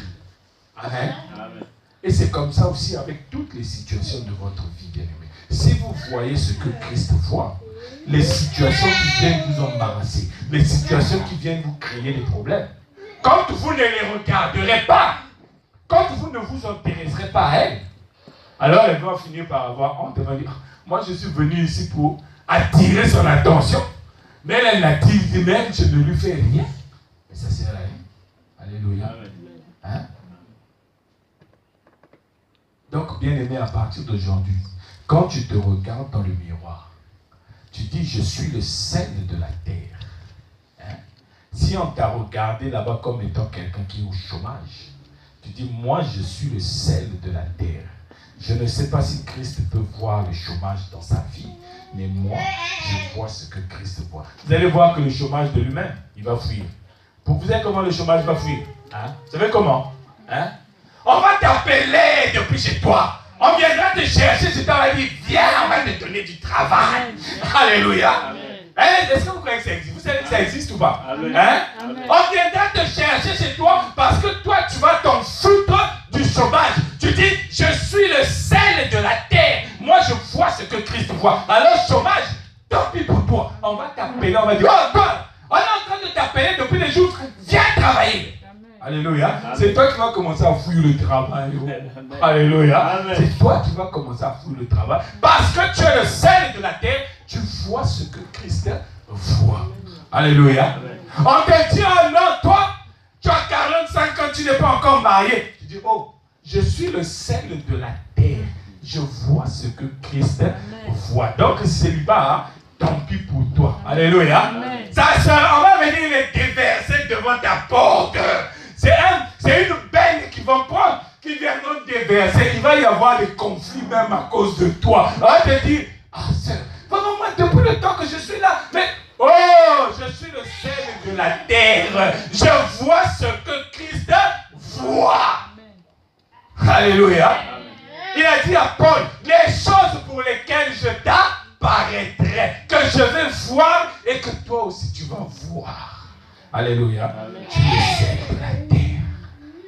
Amen. Amen. Et c'est comme ça aussi avec toutes les situations de votre vie, bien-aimés. Si vous voyez ce que Christ voit, les situations qui viennent vous embarrasser, les situations qui viennent vous créer des problèmes, quand vous ne les regarderez pas, quand vous ne vous intéresserez pas à elle, alors elle va finir par avoir honte. Elle va dire, moi je suis venu ici pour attirer son attention, mais elle n'attire même, je ne lui fais rien. Mais ça sert à rien. Alléluia. Hein? Donc, bien aimé, à partir d'aujourd'hui, quand tu te regardes dans le miroir, tu dis, je suis le sel de la terre. Hein? Si on t'a regardé là-bas comme étant quelqu'un qui est au chômage, tu dis, moi, je suis le sel de la terre. Je ne sais pas si Christ peut voir le chômage dans sa vie, mais moi, je vois ce que Christ voit. Vous allez voir que le chômage de lui-même, il va fuir. Vous savez comment le chômage va fuir? Hein? Vous savez comment? Hein? On va t'appeler depuis chez toi. On viendra te chercher chez toi. On va dire, viens, on va te donner du travail. Alléluia. Est-ce que vous croyez que ça existe? Vous savez que ça existe ou pas? Hein? On viendra te chercher chez toi parce que toi, tu vas t'en foutre du chômage. Tu dis, je suis le sel de la terre. Moi, je vois ce que Christ voit. Alors, chômage, tant pis pour toi. On va t'appeler, on va dire, oh, toi, on est en train de t'appeler depuis les jours. Viens travailler. Alléluia. C'est toi qui vas commencer à fouiller le travail. Alléluia. C'est toi qui vas commencer à fouiller le travail. Parce que tu es le sel de la terre, tu vois ce que Christ voit. Alléluia. On te dit, oh non, toi, tu as 45 ans, tu n'es pas encore marié. Tu dis, oh, je suis le sel de la terre. Je vois ce que Christ voit. Donc, célibat, tant pis pour toi. Alléluia. Ça sera, on va venir les déverser devant ta porte. C'est une benne qui vont prendre, qui viendront les versets, il va y avoir des conflits même à cause de toi. On va te dire, ah sœur, vraiment moi depuis le temps que je suis là, mais oh, je suis le sel de la terre. Je vois ce que Christ voit. Alléluia. Il a dit à Paul, les choses pour lesquelles je t'apparaîtrai, que je vais voir et que toi aussi tu vas voir. Alléluia. Tu es le sel de la terre.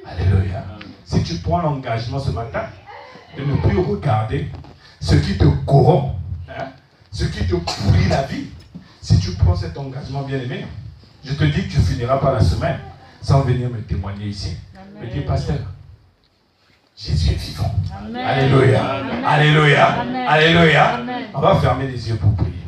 Alléluia. Si tu prends l'engagement ce matin de ne plus regarder ce qui te corrompt, ce qui te pourrit la vie, si tu prends cet engagement bien aimé, je te dis que tu finiras par la semaine sans venir me témoigner ici. Me dire, pasteur, Jésus est vivant. Amen. Alléluia. Amen. Alléluia. Amen. Alléluia. Amen. On va fermer les yeux pour prier.